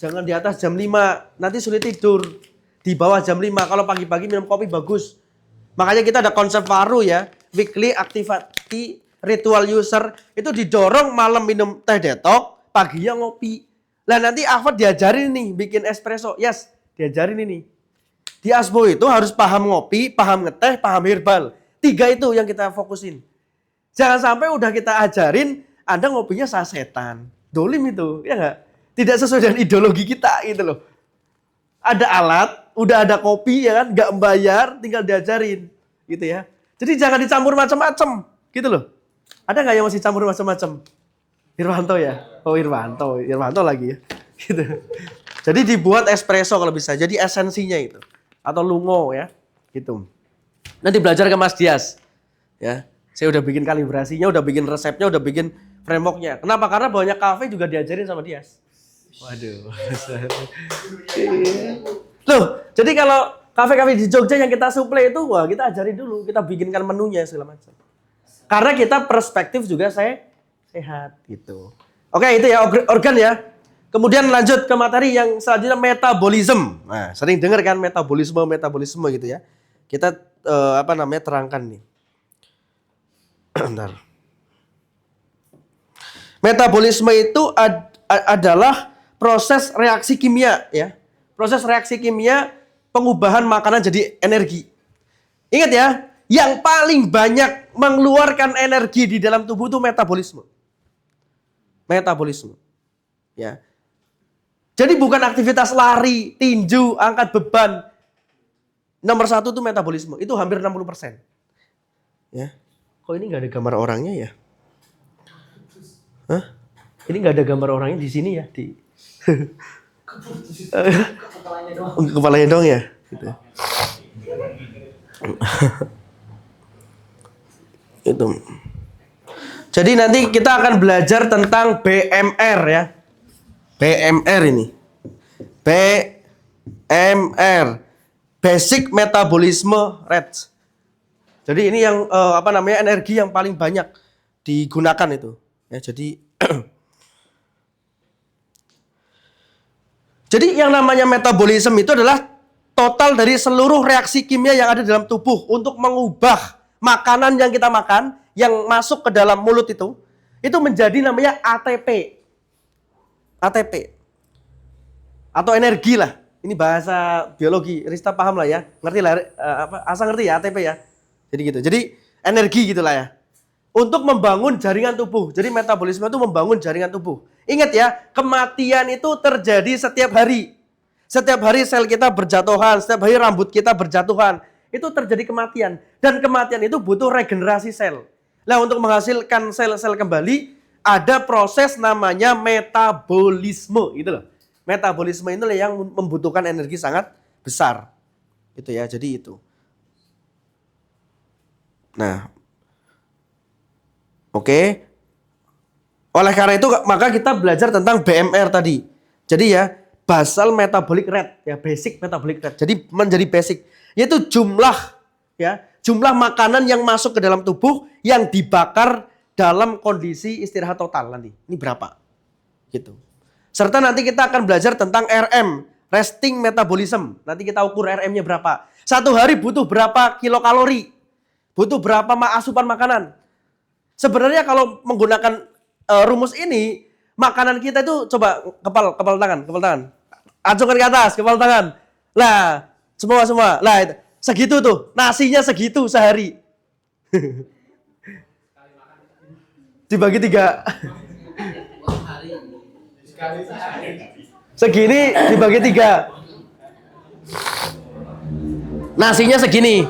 Jangan di atas jam 5. Nanti sulit tidur. Di bawah jam 5. Kalau pagi-pagi minum kopi bagus. Makanya kita ada konsep baru ya. Weekly activity ritual user. Itu didorong malam minum teh detox. Paginya ngopi. Lah nanti Ahmad diajarin nih bikin espresso. Yes, diajarin ini. Di Asbo itu harus paham ngopi, paham ngeteh, paham herbal. 3 itu yang kita fokusin. Jangan sampai udah kita ajarin, Anda ngopinya sasetan. Dolim itu, ya nggak? Tidak sesuai dengan ideologi kita gitu loh. Ada alat, udah ada kopi ya kan, nggak membayar, tinggal diajarin. Gitu ya. Jadi jangan dicampur macam-macam, gitu loh. Ada nggak yang masih campur macam-macam? Irwanto ya? Oh Irwanto lagi ya. Gitu. Jadi dibuat espresso kalau bisa, jadi esensinya itu. Atau lungo ya, gitu. Nanti belajar ke Mas Dias, ya. Saya udah bikin kalibrasinya, udah bikin resepnya, udah bikin frameworknya. Kenapa? Karena banyak kafe juga diajarin sama Dias. Waduh. Loh, jadi kalau kafe-kafe di Jogja yang kita suplai itu, wah kita ajarin dulu, kita bikinkan menunya segala macam. Karena kita perspektif juga saya sehat gitu. Oke, itu ya organ ya. Kemudian lanjut ke materi yang selanjutnya metabolisme. Nah, sering dengar kan metabolisme gitu ya. Kita terangkan nih. Bentar. Metabolisme itu adalah proses reaksi kimia ya. Proses reaksi kimia pengubahan makanan jadi energi. Ingat ya, yang paling banyak mengeluarkan energi di dalam tubuh itu metabolisme. Metabolisme. Ya. Jadi bukan aktivitas lari, tinju, angkat beban. Nomor 1 itu metabolisme. Itu hampir 60%. Ya. Kok ini nggak ada gambar orangnya ya? Hah? Ini nggak ada gambar orangnya di sini ya? Di kepalanya doang ya? Gitu. Itu. Jadi nanti kita akan belajar tentang BMR ya. BMR ini. BMR. Basic Metabolism Rate. Jadi ini yang energi yang paling banyak digunakan itu. Ya, jadi Jadi yang namanya metabolisme itu adalah total dari seluruh reaksi kimia yang ada dalam tubuh untuk mengubah makanan yang kita makan, yang masuk ke dalam mulut itu menjadi namanya ATP. ATP. Atau energi lah. Ini bahasa biologi, Rista paham lah ya. Ngerti lah, asal ngerti ya ATP ya. Jadi gitu. Jadi energi gitulah ya. Untuk membangun jaringan tubuh. Jadi metabolisme itu membangun jaringan tubuh. Ingat ya, kematian itu terjadi setiap hari. Setiap hari sel kita berjatuhan, setiap hari rambut kita berjatuhan. Itu terjadi kematian. Dan kematian itu butuh regenerasi sel. Nah, untuk menghasilkan sel-sel kembali, ada proses namanya metabolisme. Gitu loh. Metabolisme itu yang membutuhkan energi sangat besar. Gitu ya, jadi itu. Nah, oke. Oleh karena itu maka kita belajar tentang BMR tadi. Jadi ya, basal metabolic rate ya, basic metabolic rate. Jadi menjadi basic, yaitu jumlah makanan yang masuk ke dalam tubuh yang dibakar dalam kondisi istirahat total nanti. Ini berapa? Gitu. Serta nanti kita akan belajar tentang RM, resting metabolism. Nanti kita ukur RM-nya berapa. Satu hari butuh berapa kilokalori? Butuh berapa asupan makanan? Sebenarnya kalau menggunakan rumus ini, makanan kita itu coba kepal tangan. Acungkan ke atas, kepal tangan. Lah, semua. Lah, itu. Segitu tuh, nasinya segitu sehari. Dibagi 3. Segini dibagi 3. Nasinya segini.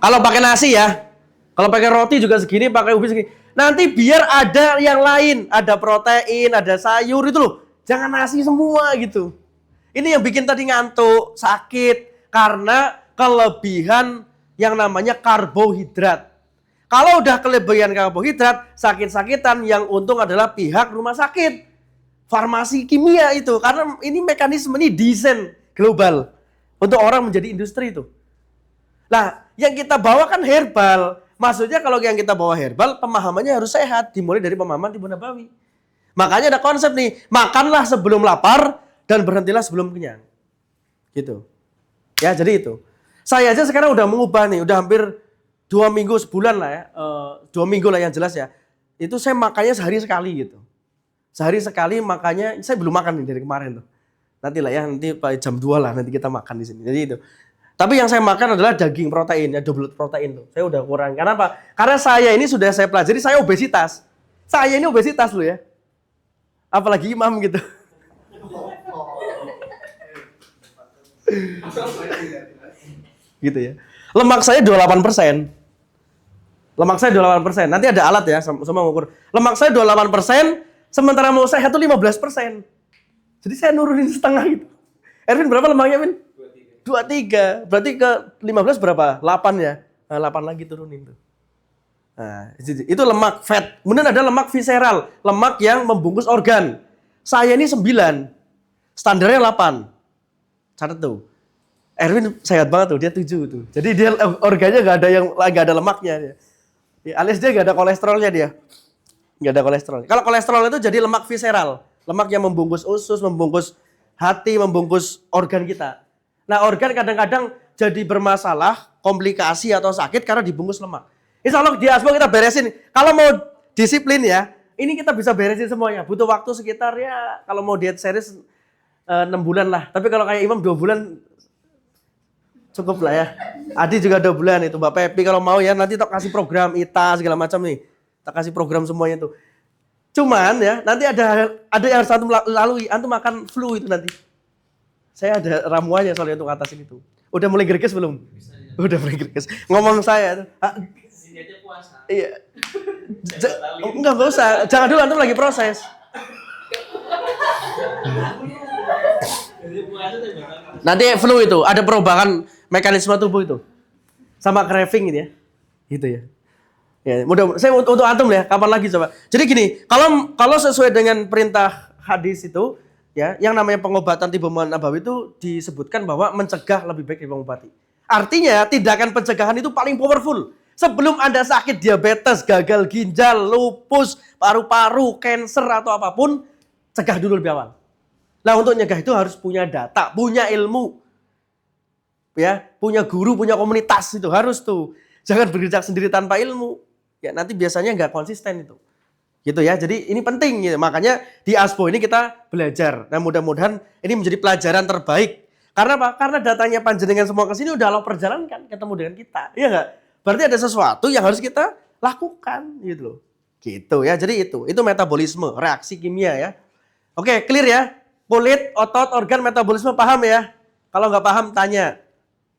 Kalau pakai nasi ya. Kalau pakai roti juga segini, pakai ubi segini. Nanti biar ada yang lain, ada protein, ada sayur itu loh. Jangan nasi semua gitu. Ini yang bikin tadi ngantuk, sakit karena kelebihan yang namanya karbohidrat. Kalau udah kelebihan karbohidrat, sakit-sakitan yang untung adalah pihak rumah sakit. Farmasi kimia itu, karena ini mekanisme ini desain global untuk orang menjadi industri itu. Nah, yang kita bawa kan herbal. Maksudnya kalau yang kita bawa herbal, pemahamannya harus sehat, dimulai dari pemahaman timbun nabawi. Makanya ada konsep nih, makanlah sebelum lapar dan berhentilah sebelum kenyang. Gitu. Ya, jadi itu. Saya aja sekarang udah mengubah nih, udah hampir 2 minggu, sebulan lah ya. 2 minggu lah yang jelas ya. Itu saya makannya sehari sekali gitu. Sehari sekali makanya, saya belum makan nih dari kemarin tuh. Nanti lah ya, nanti jam 2 lah nanti kita makan di sini. Jadi itu. Tapi yang saya makan adalah daging protein, ya double protein tuh. Saya udah kurang. Karena apa? Karena saya ini sudah saya pelajari, saya obesitas. Saya ini obesitas loh ya. Apalagi imam gitu. Gitu ya. Lemak saya 28%. Lemak saya 28%. Nanti ada alat ya, semua ngukur. Lemak saya 28%, sementara mau sehat tuh 15%. Jadi saya nurunin setengah gitu. Erwin berapa lemaknya, Win? 23. Berarti ke 15 berapa? 8 ya. Nah, 8 lagi turunin tuh. Nah, itu lemak fat. Kemudian ada lemak visceral, lemak yang membungkus organ. Saya ini 9. Standarnya 8. Catat tuh. Erwin sehat banget tuh, dia 7 tuh. Jadi dia organnya nggak ada lemaknya. Ya, alias dia nggak ada kolesterolnya dia. Nggak ada kolesterol. Kalau kolesterol itu jadi lemak visceral, lemak yang membungkus usus, membungkus hati, membungkus organ kita. Nah, organ kadang-kadang jadi bermasalah, komplikasi atau sakit karena dibungkus lemak. Insya Allah di Asmo kita beresin. Kalau mau disiplin ya, ini kita bisa beresin semuanya. Butuh waktu sekitar ya, kalau mau diet series 6 bulan lah. Tapi kalau kayak Imam 2 bulan cukup lah ya. Adi juga 2 bulan itu. Mbak Pepi kalau mau ya nanti tak kasih program ITA segala macam nih. Tak kasih program semuanya tuh. Cuman ya nanti ada yang harus antum lalui. Antum makan flu itu nanti. Saya ada ramuannya soalnya untuk atasin itu. Udah mulai greges belum? Udah mulai greges. Ngomong saya tuh. Sini aja puasa. Iya. Enggak usah. Jangan dulu antum lagi proses. Nanti flu itu ada perubahan mekanisme tubuh itu. Sama craving gitu ya. Gitu ya. Ya, mudah saya untuk antum ya, kapan lagi coba. Jadi gini, kalau sesuai dengan perintah hadis itu ya, yang namanya pengobatan timbun nabawi itu disebutkan bahwa mencegah lebih baik dari mengobati. Artinya tindakan pencegahan itu paling powerful. Sebelum Anda sakit diabetes, gagal ginjal, lupus, paru-paru, kanker atau apapun, cegah dulu lebih awal. Nah, untuk nyegah itu harus punya data, punya ilmu. Ya, punya guru, punya komunitas itu harus tuh. Jangan bergerak sendiri tanpa ilmu. Ya, nanti biasanya nggak konsisten itu. Gitu ya. Jadi ini penting gitu. Makanya di ASPO ini kita belajar. Nah, mudah-mudahan ini menjadi pelajaran terbaik. Karena apa? Karena datanya panjenengan semua ke sini udah Allah perjalankan ketemu dengan kita. Iya nggak? Berarti ada sesuatu yang harus kita lakukan gitu loh. Gitu ya. Jadi itu metabolisme, reaksi kimia ya. Oke, clear ya? Kulit, otot, organ, metabolisme paham ya? Kalau nggak paham tanya.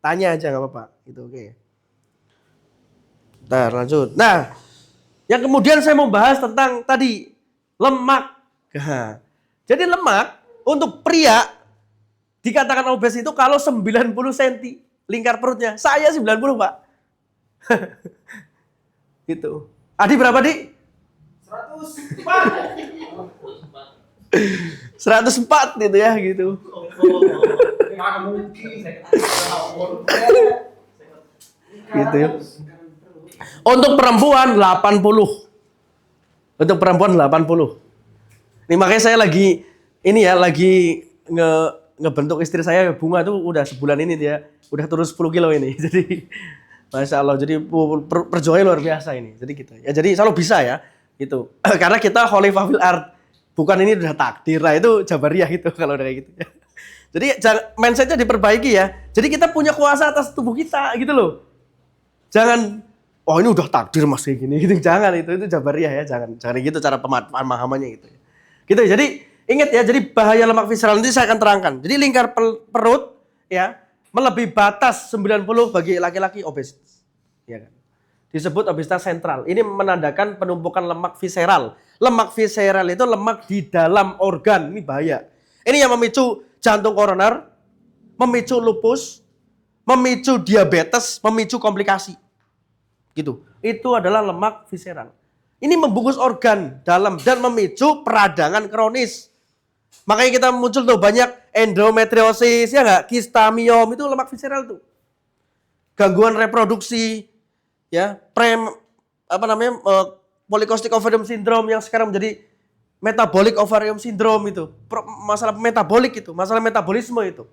Tanya aja nggak apa-apa. Gitu, oke. Nah, lanjut. Nah, yang kemudian saya mau bahas tentang tadi lemak. Nah, jadi lemak untuk pria dikatakan obes itu kalau 90 cm lingkar perutnya. Saya 90, Pak. Gitu. Adi berapa, Di? 104 gitu ya gitu. Gitu ya. Untuk perempuan 80. Untuk perempuan 80. Ini makanya saya lagi ngebentuk istri saya Bunga tuh udah sebulan ini dia udah turun 10 kilo ini. Jadi Masya Allah, jadi perjuangannya luar biasa ini. Jadi gitu. Ya jadi selalu bisa ya. Gitu. Karena kita khalifah fil ard. Bukan ini udah takdir lah, itu jabariyah gitu kalau udah kayak gitu. Jadi mindsetnya diperbaiki ya. Jadi kita punya kuasa atas tubuh kita gitu loh. Jangan oh ini udah takdir mas kayak gini gitu. Jangan itu jabariyah ya. Jangan gitu cara pemahamannya gitu. Gitu. Jadi ingat ya, jadi bahaya lemak visceral nanti saya akan terangkan. Jadi lingkar perut ya melebihi batas 90 bagi laki-laki obesitas. Ya kan? Disebut obesitas sentral. Ini menandakan penumpukan lemak visceral. Lemak visceral itu lemak di dalam organ. Ini bahaya. Ini yang memicu jantung koroner, memicu lupus, memicu diabetes, memicu komplikasi. Gitu. Itu adalah lemak visceral. Ini membungkus organ dalam dan memicu peradangan kronis. Makanya kita muncul tuh banyak endometriosis, ya nggak? Kista, miom, itu lemak visceral tuh. Gangguan reproduksi, ya, polycystic ovarium syndrome yang sekarang menjadi metabolic ovarium syndrome itu. Masalah metabolik itu, masalah metabolisme itu.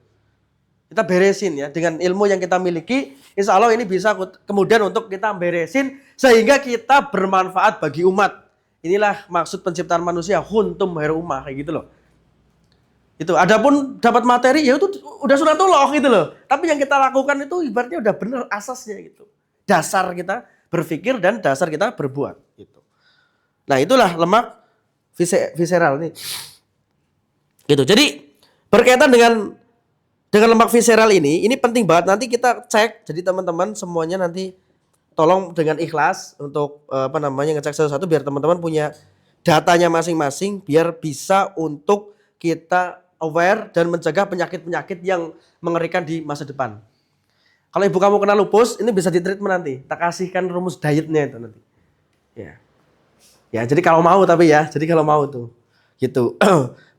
Kita beresin ya dengan ilmu yang kita miliki, insya Allah ini bisa kemudian untuk kita beresin sehingga kita bermanfaat bagi umat. Inilah maksud penciptaan manusia, huntum khairu ummah kayak gitu loh. Itu. Adapun dapat materi ya itu udah sunatullah gitu loh. Tapi yang kita lakukan itu ibaratnya udah bener asasnya gitu. Dasar kita berpikir dan dasar kita berbuat gitu. Nah, itulah lemak visceral nih. Gitu. Jadi berkaitan dengan lemak visceral ini penting banget nanti kita cek. Jadi teman-teman semuanya nanti tolong dengan ikhlas untuk ngecek satu-satu biar teman-teman punya datanya masing-masing biar bisa untuk kita aware dan mencegah penyakit-penyakit yang mengerikan di masa depan. Kalau ibu kamu kena lupus, ini bisa ditreatment nanti. Tak kasihkan rumus dietnya itu nanti. Ya. Ya, jadi kalau mau tapi ya, jadi kalau mau tuh. Gitu.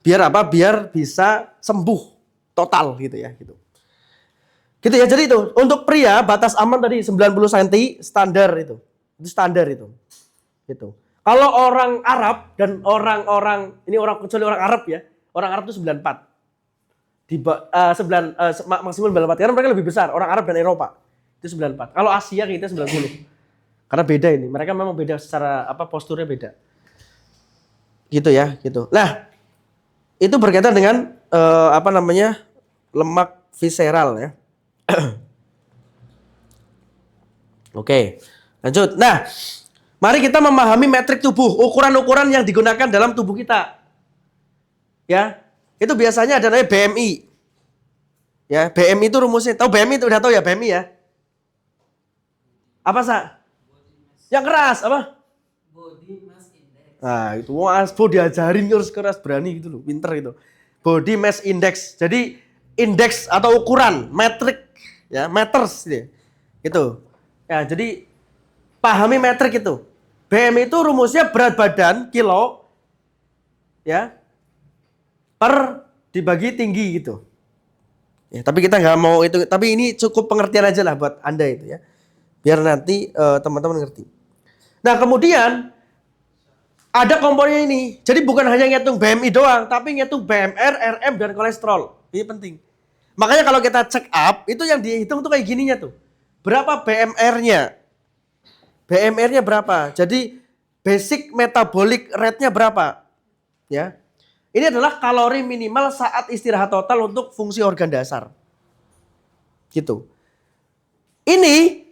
Biar apa? Biar bisa sembuh total gitu ya, gitu. Gitu ya, jadi itu untuk pria batas aman tadi 90 cm standar itu. Itu standar itu. Gitu. Kalau orang Arab dan orang-orang ini orang kecuali orang Arab ya. Orang Arab itu 94. Maksimal 94 karena mereka lebih besar, orang Arab dan Eropa. Itu 94. Kalau Asia kita 90. Karena beda ini. Mereka memang beda secara posturnya beda. Gitu ya, gitu. Nah, itu berkaitan dengan lemak visceral ya. Oke, lanjut. Nah, mari kita memahami metrik tubuh, ukuran-ukuran yang digunakan dalam tubuh kita. Ya, itu biasanya ada namanya BMI. Ya, BMI itu rumusnya. Tahu BMI itu udah tahu ya BMI ya? Apa Sa? Yang keras apa? Body mass index. Nah, itu Aspo diajarin harus keras berani gitu loh, pinter itu. Body mass index. Jadi indeks atau ukuran, metrik ya, meters gitu. Itu. Ya, jadi pahami metrik itu. BMI itu rumusnya berat badan kilo ya per dibagi tinggi gitu. Ya, tapi kita nggak mau itu, tapi ini cukup pengertian aja lah buat Anda itu ya. Biar nanti teman-teman ngerti. Nah, kemudian ada komponen ini. Jadi bukan hanya ngitung BMI doang, tapi ngitung BMR, RM dan kolesterol. Ini penting. Makanya kalau kita check up, itu yang dihitung tuh kayak gininya tuh. Berapa BMR-nya? BMR-nya berapa? Jadi basic metabolic rate-nya berapa? Ya. Ini adalah kalori minimal saat istirahat total untuk fungsi organ dasar. Gitu. Ini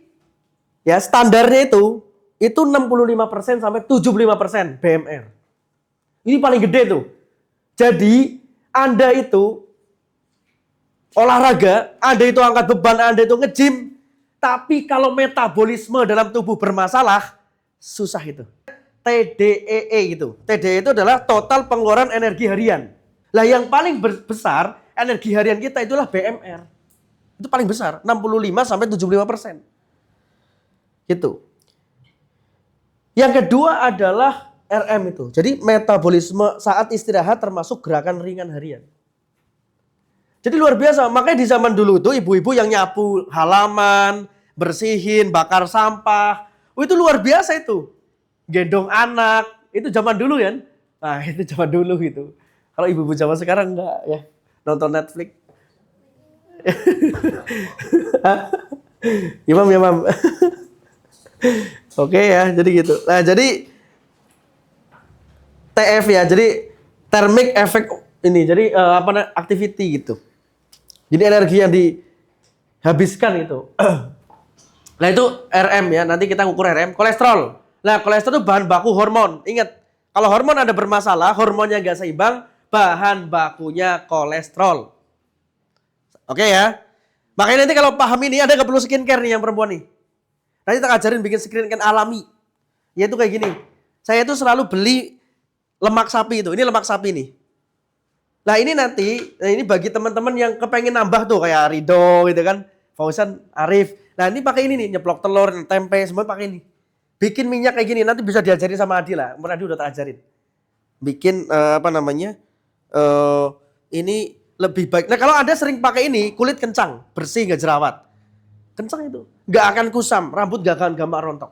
ya standarnya itu 65% sampai 75% BMR. Ini paling gede tuh. Jadi Anda itu olahraga, Anda itu angkat beban, Anda itu nge-gym, tapi kalau metabolisme dalam tubuh bermasalah, susah itu. TDEE gitu. TDEE itu adalah total pengeluaran energi harian. Lah yang paling besar energi harian kita itulah BMR. Itu paling besar, 65 sampai 75%. Gitu. Yang kedua adalah RM itu. Jadi metabolisme saat istirahat termasuk gerakan ringan harian. Jadi luar biasa. Makanya di zaman dulu tuh ibu-ibu yang nyapu halaman, bersihin, bakar sampah. Itu luar biasa itu. Gendong anak. Itu zaman dulu kan. Nah itu zaman dulu gitu. Kalau ibu-ibu zaman sekarang enggak ya. Nonton Netflix. Imam ya Mam. Oke ya, jadi gitu. Nah, jadi TF ya, jadi thermic effect ini. Jadi activity gitu. Jadi energi yang dihabiskan itu. Nah, itu RM ya. Nanti kita ukur RM. Kolesterol. Nah, kolesterol itu bahan baku hormon. Ingat, kalau hormon ada bermasalah, hormonnya nggak seimbang, bahan bakunya kolesterol. Oke ya. Makanya nanti kalau paham ini, ada nggak perlu skincare nih yang perempuan nih. Nanti kita ajarin bikin skincare alami. Yaitu kayak gini. Saya itu selalu beli lemak sapi itu. Ini lemak sapi nih. Nah ini nanti, ini bagi teman-teman yang kepengen nambah tuh kayak Rido gitu kan. Fauzan, Arif. Nah ini pakai ini nih, nyeplok telur, tempe, semua pakai ini. Bikin minyak kayak gini, nanti bisa diajarin sama Adi lah. Adi udah tak ajarin. Bikin ini lebih baik. Nah kalau Anda sering pakai ini, kulit kencang, bersih, gak jerawat. Kencang itu. Nggak akan kusam, rambut nggak akan gampang rontok.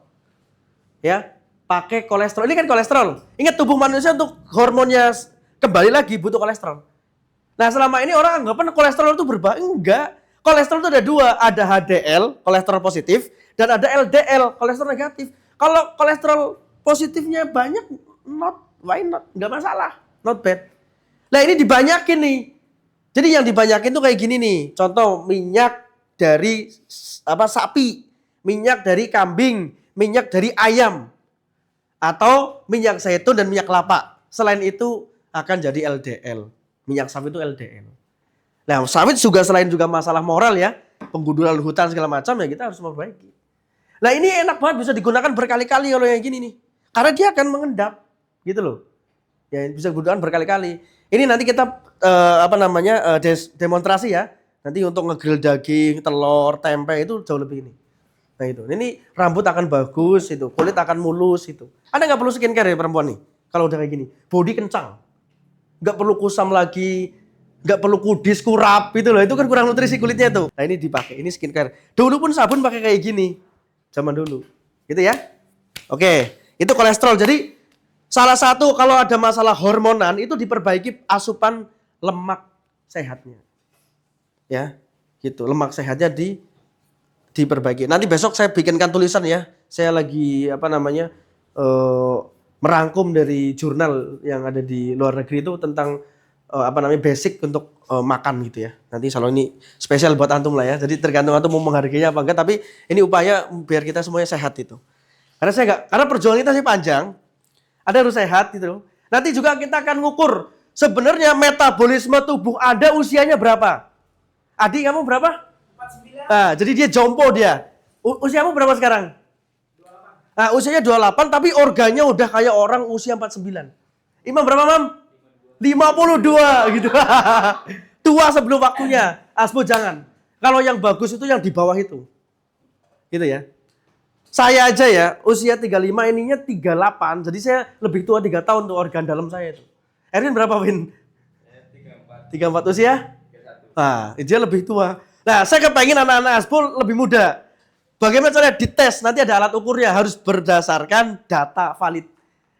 Ya, pakai kolesterol. Ini kan kolesterol. Ingat tubuh manusia untuk hormonnya kembali lagi butuh kolesterol. Nah selama ini orang anggapan kolesterol itu berbahaya. Enggak. Kolesterol itu ada dua. Ada HDL, kolesterol positif. Dan ada LDL, kolesterol negatif. Kalau kolesterol positifnya banyak, why not? Enggak masalah. Not bad. Nah ini dibanyakin nih. Jadi yang dibanyakin tuh kayak gini nih. Contoh minyak dari sapi. Minyak dari kambing. Minyak dari ayam. Atau minyak zaitun dan minyak kelapa. Selain itu akan jadi LDL. Minyak sawit itu LDL. Nah, sawit juga selain juga masalah moral ya, penggundulan hutan segala macam ya kita harus memperbaiki. Nah, ini enak banget bisa digunakan berkali-kali kalau yang gini nih. Karena dia akan mengendap gitu loh. Ya, bisa digunakan berkali-kali. Ini nanti kita demonstrasi ya. Nanti untuk ngegrill daging, telur, tempe itu jauh lebih ini. Nah, itu. Ini rambut akan bagus itu, kulit akan mulus itu. Anda nggak perlu skincare ya perempuan nih. Kalau udah kayak gini, body kencang. Nggak perlu kusam lagi, nggak perlu kudis, kurap gitu loh. Itu kan kurang nutrisi kulitnya tuh. Nah ini dipakai, ini skincare. Dulu pun sabun pakai kayak gini, zaman dulu, gitu ya. Oke, itu kolesterol. Jadi salah satu kalau ada masalah hormonan itu diperbaiki asupan lemak sehatnya, ya, gitu. Lemak sehatnya diperbaiki. Nanti besok saya bikinkan tulisan ya. Saya lagi merangkum dari jurnal yang ada di luar negeri itu tentang basic untuk makan gitu ya. Nanti selalu ini spesial buat antum lah ya. Jadi tergantung antum mau menghargainya apa enggak, tapi ini upaya biar kita semuanya sehat itu. Karena perjuangan kita sih panjang. Ada harus sehat gitu. Nanti juga kita akan ngukur sebenarnya metabolisme tubuh Anda usianya berapa? Adik kamu berapa? 49. Nah, jadi dia jompo dia. Usiamu berapa sekarang? Nah, usianya 28 tapi organnya udah kayak orang usia 49. Imam berapa, Mam? 52 gitu. Tua sebelum waktunya. Asbo jangan. Kalau yang bagus itu yang di bawah itu. Gitu ya. Saya aja ya, usia 35 ininya 38. Jadi saya lebih tua 3 tahun tuh organ dalam saya itu. Erwin berapa, Win? 34 usia? 31. Nah, dia lebih tua. Nah, saya kepengen anak-anak Asbo lebih muda. Bagaimana caranya dites? Nanti ada alat ukurnya, harus berdasarkan data valid.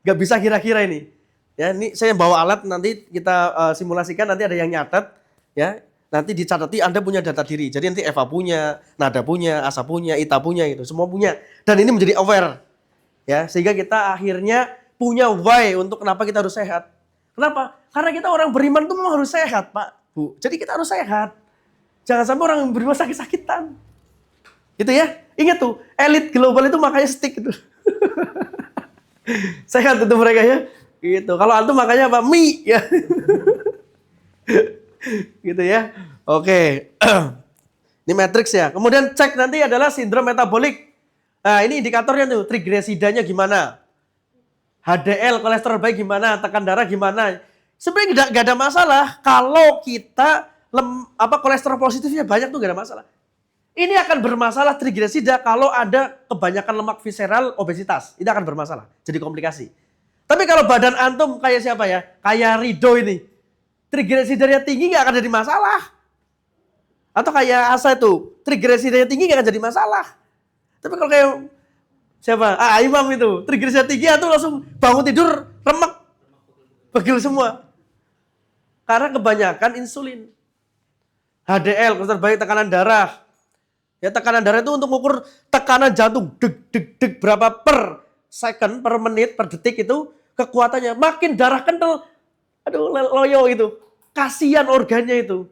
Gak bisa kira-kira ini. Ya, ini saya bawa alat nanti kita simulasikan, nanti ada yang nyatet, ya. Nanti dicatati Anda punya data diri. Jadi nanti Eva punya, Nada punya, Asa punya, Ita punya gitu, semua punya. Dan ini menjadi aware. Ya, sehingga kita akhirnya punya why untuk kenapa kita harus sehat. Kenapa? Karena kita orang beriman itu memang harus sehat, Pak, Bu. Jadi kita harus sehat. Jangan sampai orang beriman sakit-sakitan. Gitu ya. Ingat tuh, elit global itu makanya stick itu. Sehat itu mereka ya. Gitu. Kalau antum makanya apa? Mie ya. Gitu ya. Oke. Ini matriks ya. Kemudian cek nanti adalah sindrom metabolik. Nah, ini indikatornya tuh, trigliseridanya gimana? HDL kolesterol baik gimana? Tekan darah gimana? Sebenarnya enggak ada masalah kalau kita kolesterol positifnya banyak tuh enggak ada masalah. Ini akan bermasalah trigliserida kalau ada kebanyakan lemak visceral, obesitas. Ini akan bermasalah, jadi komplikasi. Tapi kalau badan antum kayak siapa ya? Kayak Rido ini. Trigliseridanya tinggi nggak akan jadi masalah. Atau kayak Asa itu, trigliseridanya tinggi nggak akan jadi masalah. Tapi kalau kayak siapa? Imam itu, trigliserida tinggi atau langsung bangun tidur remek. Pegel semua. Karena kebanyakan insulin. HDL, kolesterol baik, tekanan darah. Ya, tekanan darah itu untuk mengukur tekanan jantung, deg berapa per second, per menit, per detik itu kekuatannya. Makin darah kental, aduh loyo itu. Kasihan organnya itu.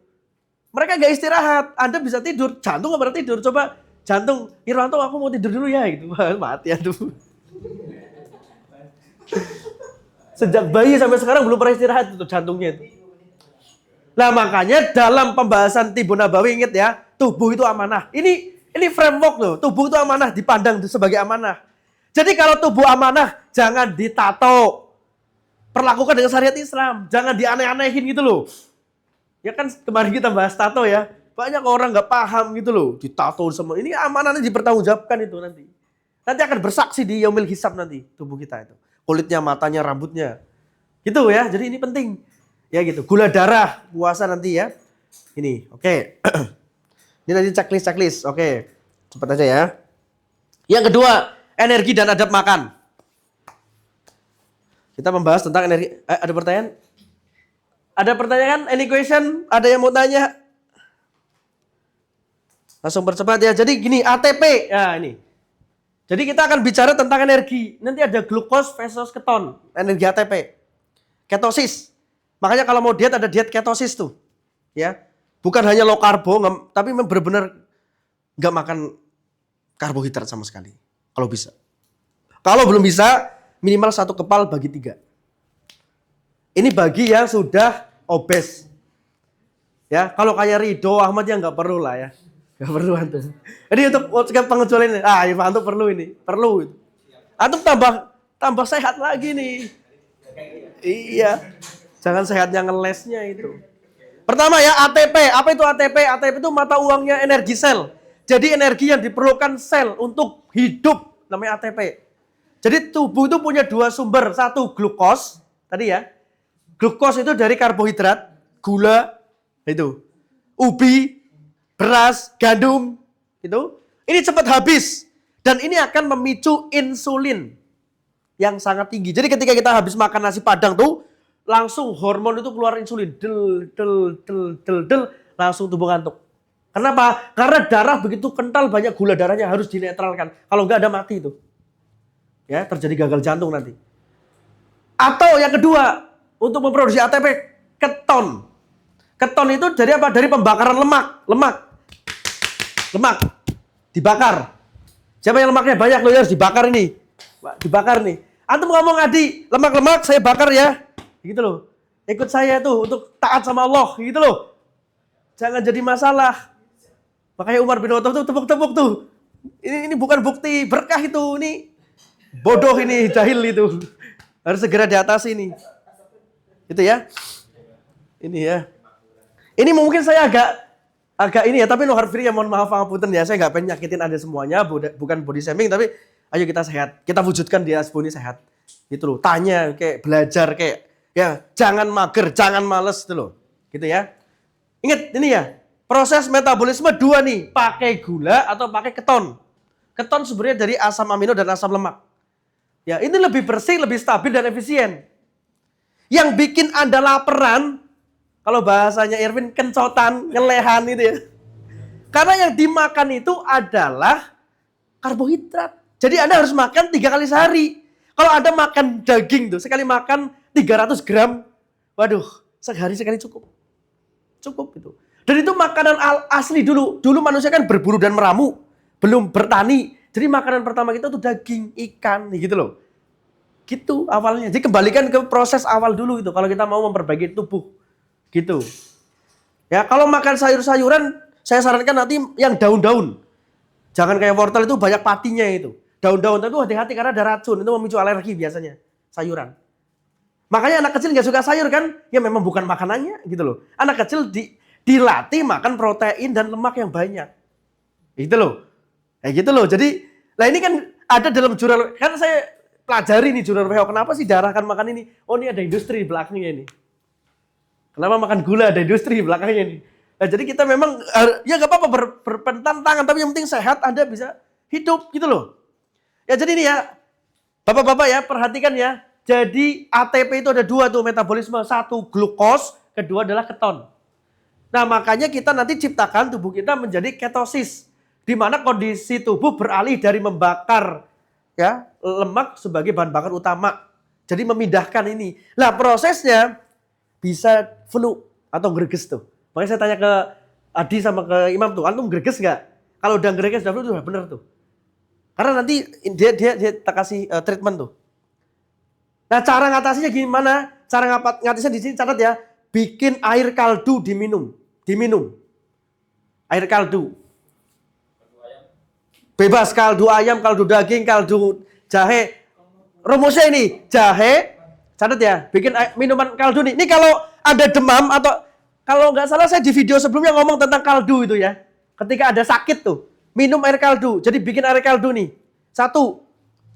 Mereka gak istirahat. Anda bisa tidur, jantung gak pernah tidur. Coba jantung, Irwanto aku mau tidur dulu ya gitu. Mati aduh. Sejak bayi sampai sekarang belum pernah istirahat itu jantungnya itu. Nah makanya dalam pembahasan Tibbun Nabawi ingat ya, tubuh itu amanah. Ini framework loh, tubuh itu amanah dipandang sebagai amanah. Jadi kalau tubuh amanah jangan ditato. Perlakukan dengan syariat Islam, jangan dianeh-anehin gitu loh. Ya kan kemarin kita bahas tato ya, banyak orang nggak paham gitu loh, ditato semua. Ini amanahnya dipertanggungjawabkan itu nanti. Nanti akan bersaksi di yaumil hisab nanti tubuh kita itu. Kulitnya, matanya, rambutnya. Gitu ya, jadi ini penting. Ya gitu, gula darah, puasa nanti ya. Ini, oke. Ini nanti checklist, oke. Cepat aja ya. Yang kedua, energi dan adab makan. Kita membahas tentang energi. Ada pertanyaan? Ada pertanyaan? Any question? Ada yang mau tanya? Langsung percepat ya. Jadi gini, ATP. Nah ini. Jadi kita akan bicara tentang energi. Nanti ada glukos versus keton. Energi ATP. Ketosis. Makanya kalau mau diet ada diet ketosis tuh. Ya. Bukan hanya low karbo, tapi benar-benar nggak makan karbohidrat sama sekali. Kalau bisa. Kalau belum bisa, minimal 1 kepal bagi 3. Ini bagi yang sudah obes. Ya, kalau kayak Ridho Ahmad ya nggak perlu lah ya. Nggak perlu antum. Jadi untuk pengecualian ini, ya Pak Antum perlu ini. Perlu. Antum tambah sehat lagi nih. Iya. Jangan sehatnya ngelesnya itu. Pertama ya ATP. Apa itu ATP? ATP itu mata uangnya energi sel. Jadi energi yang diperlukan sel untuk hidup namanya ATP. Jadi tubuh itu punya 2 sumber. Satu glukos. Tadi ya. Glukos itu dari karbohidrat. Gula. Itu. Ubi. Beras. Gandum. Itu. Ini cepat habis. Dan ini akan memicu insulin. Yang sangat tinggi. Jadi ketika kita habis makan nasi padang tuh. Langsung hormon itu keluar insulin. Del. Langsung tubuh ngantuk. Kenapa? Karena darah begitu kental, banyak gula darahnya harus dinetralkan. Kalau enggak ada mati itu. Ya, terjadi gagal jantung nanti. Atau yang kedua, untuk memproduksi ATP, keton. Keton itu dari apa? Dari pembakaran lemak. Lemak. Dibakar. Siapa yang lemaknya banyak loh, harus dibakar ini. Dibakar nih. Antum ngomong Adi, lemak-lemak saya bakar ya. Gitu loh. Ikut saya tuh untuk taat sama Allah, gitu loh. Jangan jadi masalah. Makanya Umar bin Khattab tuh tepuk-tepuk tuh. Ini bukan bukti berkah itu, ini bodoh ini, jahil itu. Harus segera diatasi ini. Itu ya. Ini ya. Ini mungkin saya agak ini ya, tapi no hard free ya, mohon maaf pangapunten ya. Saya nggak pengen nyakitin Anda semuanya, bukan body shaming, tapi ayo kita sehat. Kita wujudkan di Asboni sehat. Gitu loh. Tanya, kayak belajar, kayak ya, jangan mager, jangan males itu loh. Gitu ya. Ingat ini ya, proses metabolisme 2 nih, pakai gula atau pakai keton. Keton sebenarnya dari asam amino dan asam lemak. Ya, ini lebih bersih, lebih stabil dan efisien. Yang bikin Anda laparan, kalau bahasanya Irwin, kencotan, ngelehan itu ya. Karena yang dimakan itu adalah karbohidrat. Jadi Anda harus makan 3 kali sehari. Kalau Anda makan daging tuh, sekali makan 300 gram, waduh, sehari sekali cukup. Cukup itu. Dan itu makanan asli dulu. Dulu manusia kan berburu dan meramu, belum bertani. Jadi makanan pertama kita tuh daging, ikan, gitu loh. Gitu awalnya. Jadi kembalikan ke proses awal dulu itu kalau kita mau memperbaiki tubuh. Gitu. Ya, kalau makan sayur-sayuran, saya sarankan nanti yang daun-daun. Jangan kayak wortel itu banyak patinya itu. Daun-daun itu hati-hati karena ada racun, itu memicu alergi biasanya, sayuran. Makanya anak kecil nggak suka sayur kan? Ya memang bukan makanannya gitu loh. Anak kecil dilatih makan protein dan lemak yang banyak. Gitu loh. Gitu loh. Jadi, nah ini kan ada dalam jurnal, kan saya pelajari nih jurnal WHO. Kenapa sih diarahkan makan ini? Oh ini ada industri di belakangnya ini. Kenapa makan gula ada industri di belakangnya ini? Nah jadi kita memang, ya nggak apa-apa berpentangan, tapi yang penting sehat, Anda bisa hidup gitu loh. Ya jadi ini ya, Bapak-bapak ya perhatikan ya. Jadi ATP itu ada 2 tuh metabolisme. 1 glukos, kedua adalah keton. Nah makanya kita nanti ciptakan tubuh kita menjadi ketosis. Di mana kondisi tubuh beralih dari membakar ya lemak sebagai bahan bakar utama. Jadi memindahkan ini. Nah prosesnya bisa flu atau greges tuh. Makanya saya tanya ke Adi sama ke Imam tuh, antum greges nggak? Kalau udah greges udah flu udah bener tuh. Karena nanti dia tak kasih treatment tuh. Nah cara ngatasinya gimana? Cara ngatasinya di sini catat ya. Bikin air kaldu diminum. Air kaldu. Bebas kaldu ayam, kaldu daging, kaldu jahe. Rumusnya ini jahe. Catat ya. Bikin minuman kaldu nih. Ini kalau ada demam atau kalau nggak salah saya di video sebelumnya ngomong tentang kaldu itu ya. Ketika ada sakit tuh. Minum air kaldu. Jadi bikin air kaldu nih. 1,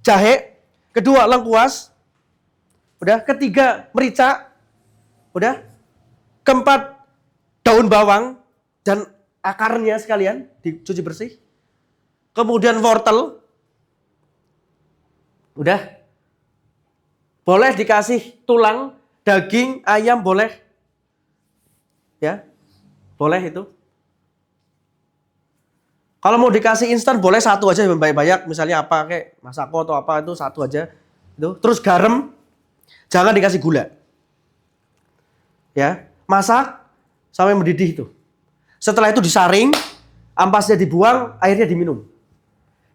jahe. 2, lengkuas. Udah. 3, merica. Udah. 4, daun bawang. Dan akarnya sekalian dicuci bersih. kemudian wortel. Udah. Boleh dikasih tulang, daging, ayam boleh. Ya. Boleh itu. Kalau mau dikasih instan boleh satu aja banyak-banyak, misalnya apa kayak masako atau apa itu satu aja. Itu. Terus garam, jangan dikasih gula. Ya, masak sampai mendidih itu. Setelah itu disaring, ampasnya dibuang, airnya diminum.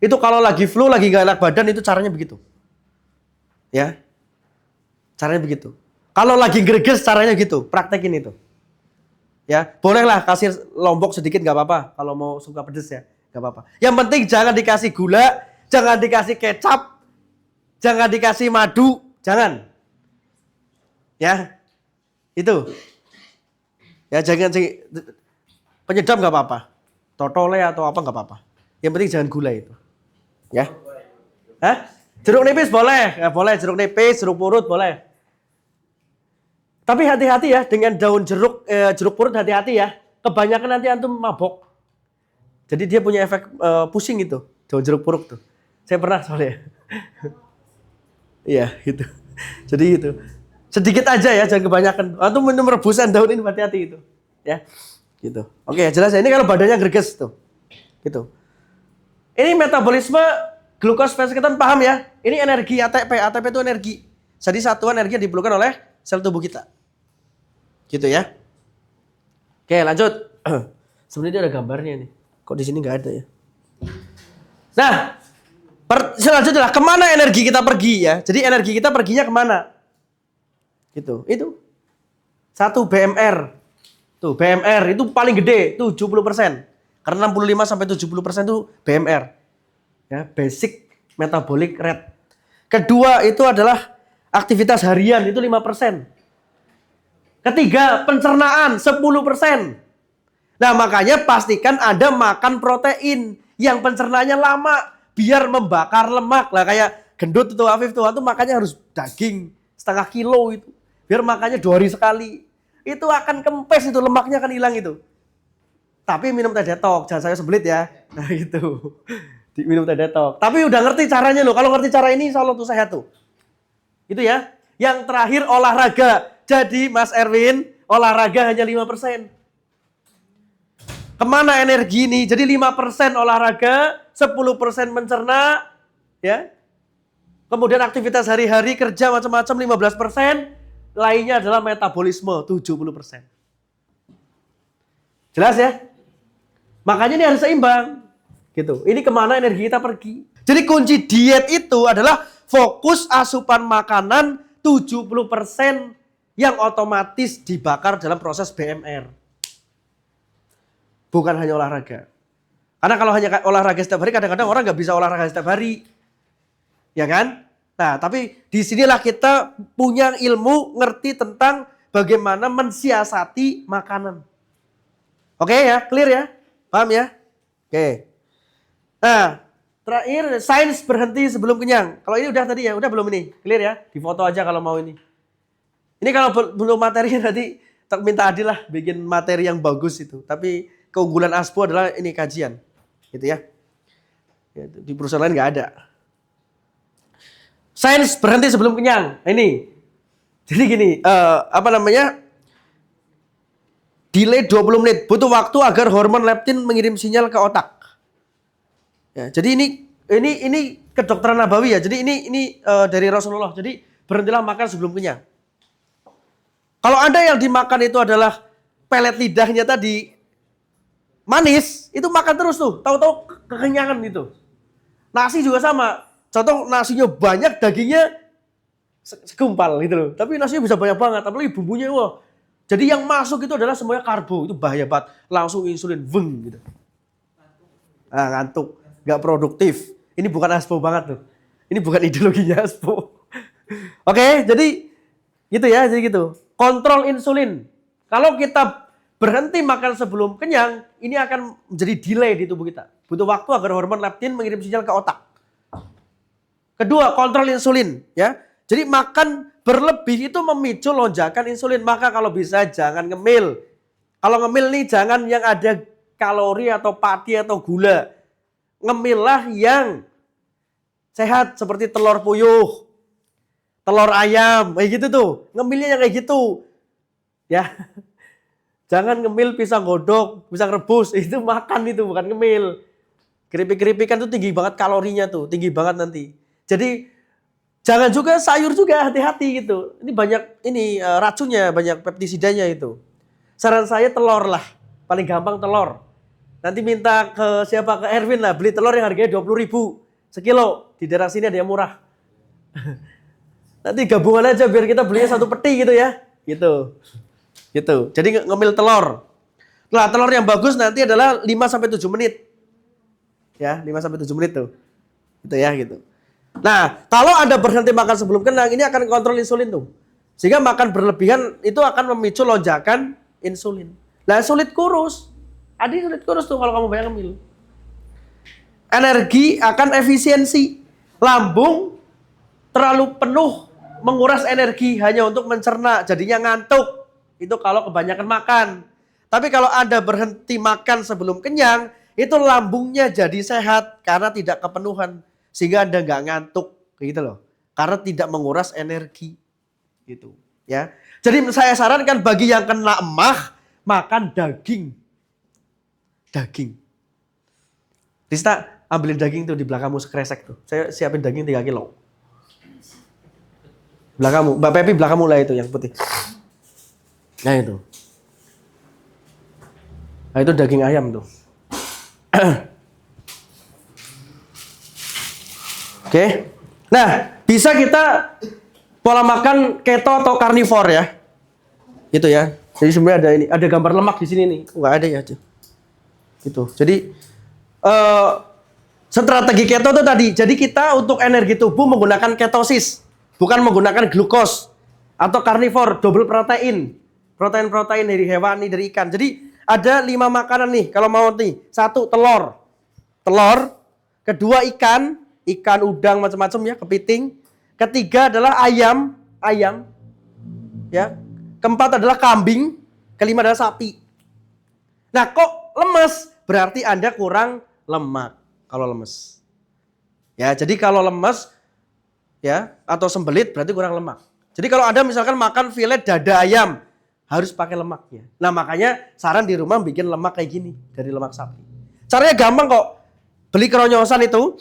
Itu kalau lagi flu, lagi gak enak badan itu caranya begitu. Ya. Caranya begitu. Kalau lagi greges caranya gitu, praktekin itu. Ya, bolehlah kasih lombok sedikit nggak apa-apa kalau mau suka pedes ya, nggak apa-apa. Yang penting jangan dikasih gula, jangan dikasih kecap, jangan dikasih madu, jangan. Ya, itu. Ya jangan penyedap nggak apa-apa, totole atau apa nggak apa-apa. Yang penting jangan gula itu. Ya. Hah? Jeruk nipis boleh, ya, boleh jeruk nipis, jeruk purut boleh. Tapi hati-hati ya dengan daun jeruk purut, hati-hati ya. Kebanyakan nanti antum mabok. Jadi dia punya efek pusing itu, daun jeruk purut tuh. Saya pernah soalnya. Iya, gitu. Jadi gitu. Sedikit aja ya, jangan kebanyakan. Antum minum rebusan daun ini hati-hati itu. Ya. Gitu. Oke, jelas ya. Ini kalau badannya greges tuh. Gitu. Ini metabolisme glukos keton paham ya? Ini energi ATP. ATP itu energi. Jadi satuan energi yang diperlukan oleh sel tubuh kita. Gitu ya. Oke, lanjut. Sebenarnya ada gambarnya nih. Kok di sini nggak ada ya? Nah, selanjutnya adalah kemana energi kita pergi ya. Jadi energi kita perginya kemana? Gitu. Itu. 1 BMR. Tuh, BMR itu paling gede, 70%. Karena 65 sampai 70% itu BMR. Ya, basic metabolic rate. Kedua itu adalah aktivitas harian itu 5%. Ketiga, pencernaan 10%. Nah, makanya pastikan Anda makan protein yang pencernaannya lama biar membakar lemak. Lah kayak gendut itu Afif tuh, makannya harus daging setengah kilo itu. Biar makannya 2 hari sekali. Itu akan kempes itu, lemaknya akan hilang itu. Tapi minum teh detox, jangan saya sembelit ya. Nah, gitu. Minum teh detox. Tapi udah ngerti caranya loh. Kalau ngerti cara ini insya Allah tuh sehat tuh. Itu ya. Yang terakhir olahraga. Jadi Mas Erwin, olahraga hanya 5%. Kemana energi ini? Jadi 5% olahraga, 10% mencerna, ya. Kemudian aktivitas hari-hari kerja macam-macam 15%, lainnya adalah metabolisme 70%. Jelas ya? Makanya ini harus seimbang. Gitu. Ini kemana energi kita pergi. Jadi kunci diet itu adalah fokus asupan makanan 70% yang otomatis dibakar dalam proses BMR. Bukan hanya olahraga. Karena kalau hanya olahraga setiap hari, kadang-kadang orang nggak bisa olahraga setiap hari. Ya kan? Nah, tapi disinilah kita punya ilmu, ngerti tentang bagaimana mensiasati makanan. Oke ya? Clear ya? Paham ya? Oke. Nah, terakhir, sains berhenti sebelum kenyang. Kalau ini udah tadi ya? Udah belum ini? Clear ya? Di foto aja kalau mau ini. Ini kalau belum materinya nanti tak minta Adil lah bikin materi yang bagus itu. Tapi keunggulan ASPO adalah ini kajian. Gitu ya. Di perusahaan lain nggak ada. Sains berhenti sebelum kenyang. Nah, ini. Jadi gini, delay 20 menit. Butuh waktu agar hormon leptin mengirim sinyal ke otak. Ya, jadi ini kedokteran nabawi ya. Jadi ini dari Rasulullah. Jadi berhentilah makan sebelum kenyang. Kalau Anda yang dimakan itu adalah pelet lidahnya tadi manis, itu makan terus tuh. Tahu-tahu kekenyangan gitu. Nasi juga sama. Contoh nasinya banyak, dagingnya segumpal gitu loh. Tapi nasinya bisa banyak banget, apalagi bumbunya wah. Jadi yang masuk itu adalah semuanya karbo, itu bahaya banget. Langsung insulin, veng gitu. Ah, ngantuk, nggak produktif. Ini bukan ASPO banget tuh. Ini bukan ideologinya ASPO. Oke, jadi gitu ya, jadi gitu. Kontrol insulin. Kalau kita berhenti makan sebelum kenyang, ini akan menjadi delay di tubuh kita. Butuh waktu agar hormon leptin mengirim sinyal ke otak. Kedua, kontrol insulin, ya. Jadi makan berlebih itu memicu lonjakan insulin. Maka kalau bisa jangan ngemil. Kalau ngemil nih jangan yang ada kalori atau pati atau gula. ngemillah yang sehat seperti telur puyuh, telur ayam, kayak gitu tuh. Ngemilnya yang kayak gitu. Ya. Jangan ngemil pisang godok, pisang rebus, itu makan itu bukan ngemil. Keripik-keripikan tuh tinggi banget kalorinya tuh, tinggi banget nanti. Jadi jangan juga sayur juga, hati-hati gitu. Ini banyak racunnya, banyak peptisidanya itu. Saran saya telur lah, paling gampang telur. Nanti minta ke siapa, ke Erwin lah, beli telur yang harganya 20.000 sekilo. Di daerah sini ada yang murah. Nanti gabungan aja biar kita belinya satu peti gitu ya. Gitu. Gitu. Jadi ngemil telur. Nah, telur yang bagus nanti adalah 5 sampai 7 menit. Ya, 5 sampai 7 menit tuh. Gitu ya, gitu. Nah, kalau Anda berhenti makan sebelum kenyang, ini akan kontrol insulin tuh. Sehingga makan berlebihan itu akan memicu lonjakan insulin. Nah, sulit kurus. Adi sulit kurus tuh kalau kamu banyak ngemil. Energi akan efisiensi. Lambung terlalu penuh menguras energi hanya untuk mencerna, jadinya ngantuk. Itu kalau kebanyakan makan. Tapi kalau Anda berhenti makan sebelum kenyang, itu lambungnya jadi sehat karena tidak kepenuhan. Sehingga Anda nggak ngantuk. Gitu loh. Karena tidak menguras energi. Gitu. Ya. Jadi saya sarankan bagi yang kena emah, makan daging. Daging. Rista, ambilin daging tuh di belakangmu sekresek tuh. Saya siapin daging 3 kilo. Belakangmu. Mbak Pepi belakangmu lah itu yang putih. Nah itu. Nah itu daging ayam tuh. Oke. Nah, bisa kita pola makan keto atau karnivor ya. Gitu ya. Jadi sebenarnya ada gambar lemak di sini nih. Enggak ada ya, gitu. Jadi strategi keto itu tadi. Jadi kita untuk energi tubuh menggunakan ketosis, bukan menggunakan glukos atau karnivor, double protein. Protein-protein dari hewani, dari ikan. Jadi ada 5 makanan nih kalau mau nih. 1 telur. Telur. Kedua ikan udang macam-macam ya, kepiting. Ketiga adalah ayam. Ya. Keempat adalah kambing. Kelima adalah sapi. Nah, kok lemes? Berarti Anda kurang lemak kalau lemes. Ya, jadi kalau lemes ya atau sembelit berarti kurang lemak. Jadi kalau Anda misalkan makan filet dada ayam, harus pakai lemaknya. Nah, makanya saran di rumah bikin lemak kayak gini dari lemak sapi. Caranya gampang kok. Beli keronyosan itu,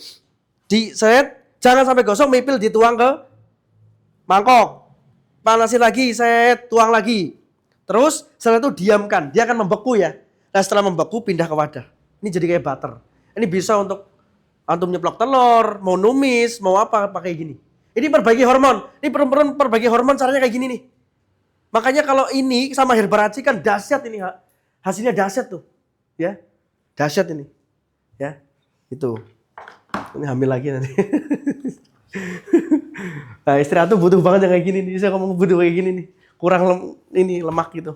diset, jangan sampai gosong, mipil dituang ke mangkok. Panasin lagi, set, tuang lagi. Terus setelah itu diamkan, dia akan membeku ya. Nah, setelah membeku pindah ke wadah. Ini jadi kayak butter. Ini bisa untuk antum nyeplok telur, mau numis, mau apa pakai gini. Ini perbaiki hormon. Ini perempuan perbaiki hormon caranya kayak gini nih. Makanya kalau ini sama herbaraci kan dahsyat ini, hasilnya dahsyat tuh, ya, dahsyat ini, ya, itu, ini hamil lagi nanti. Nah, istri aku butuh banget yang kayak gini nih, saya ngomong butuh kayak gini nih, kurang lemak gitu,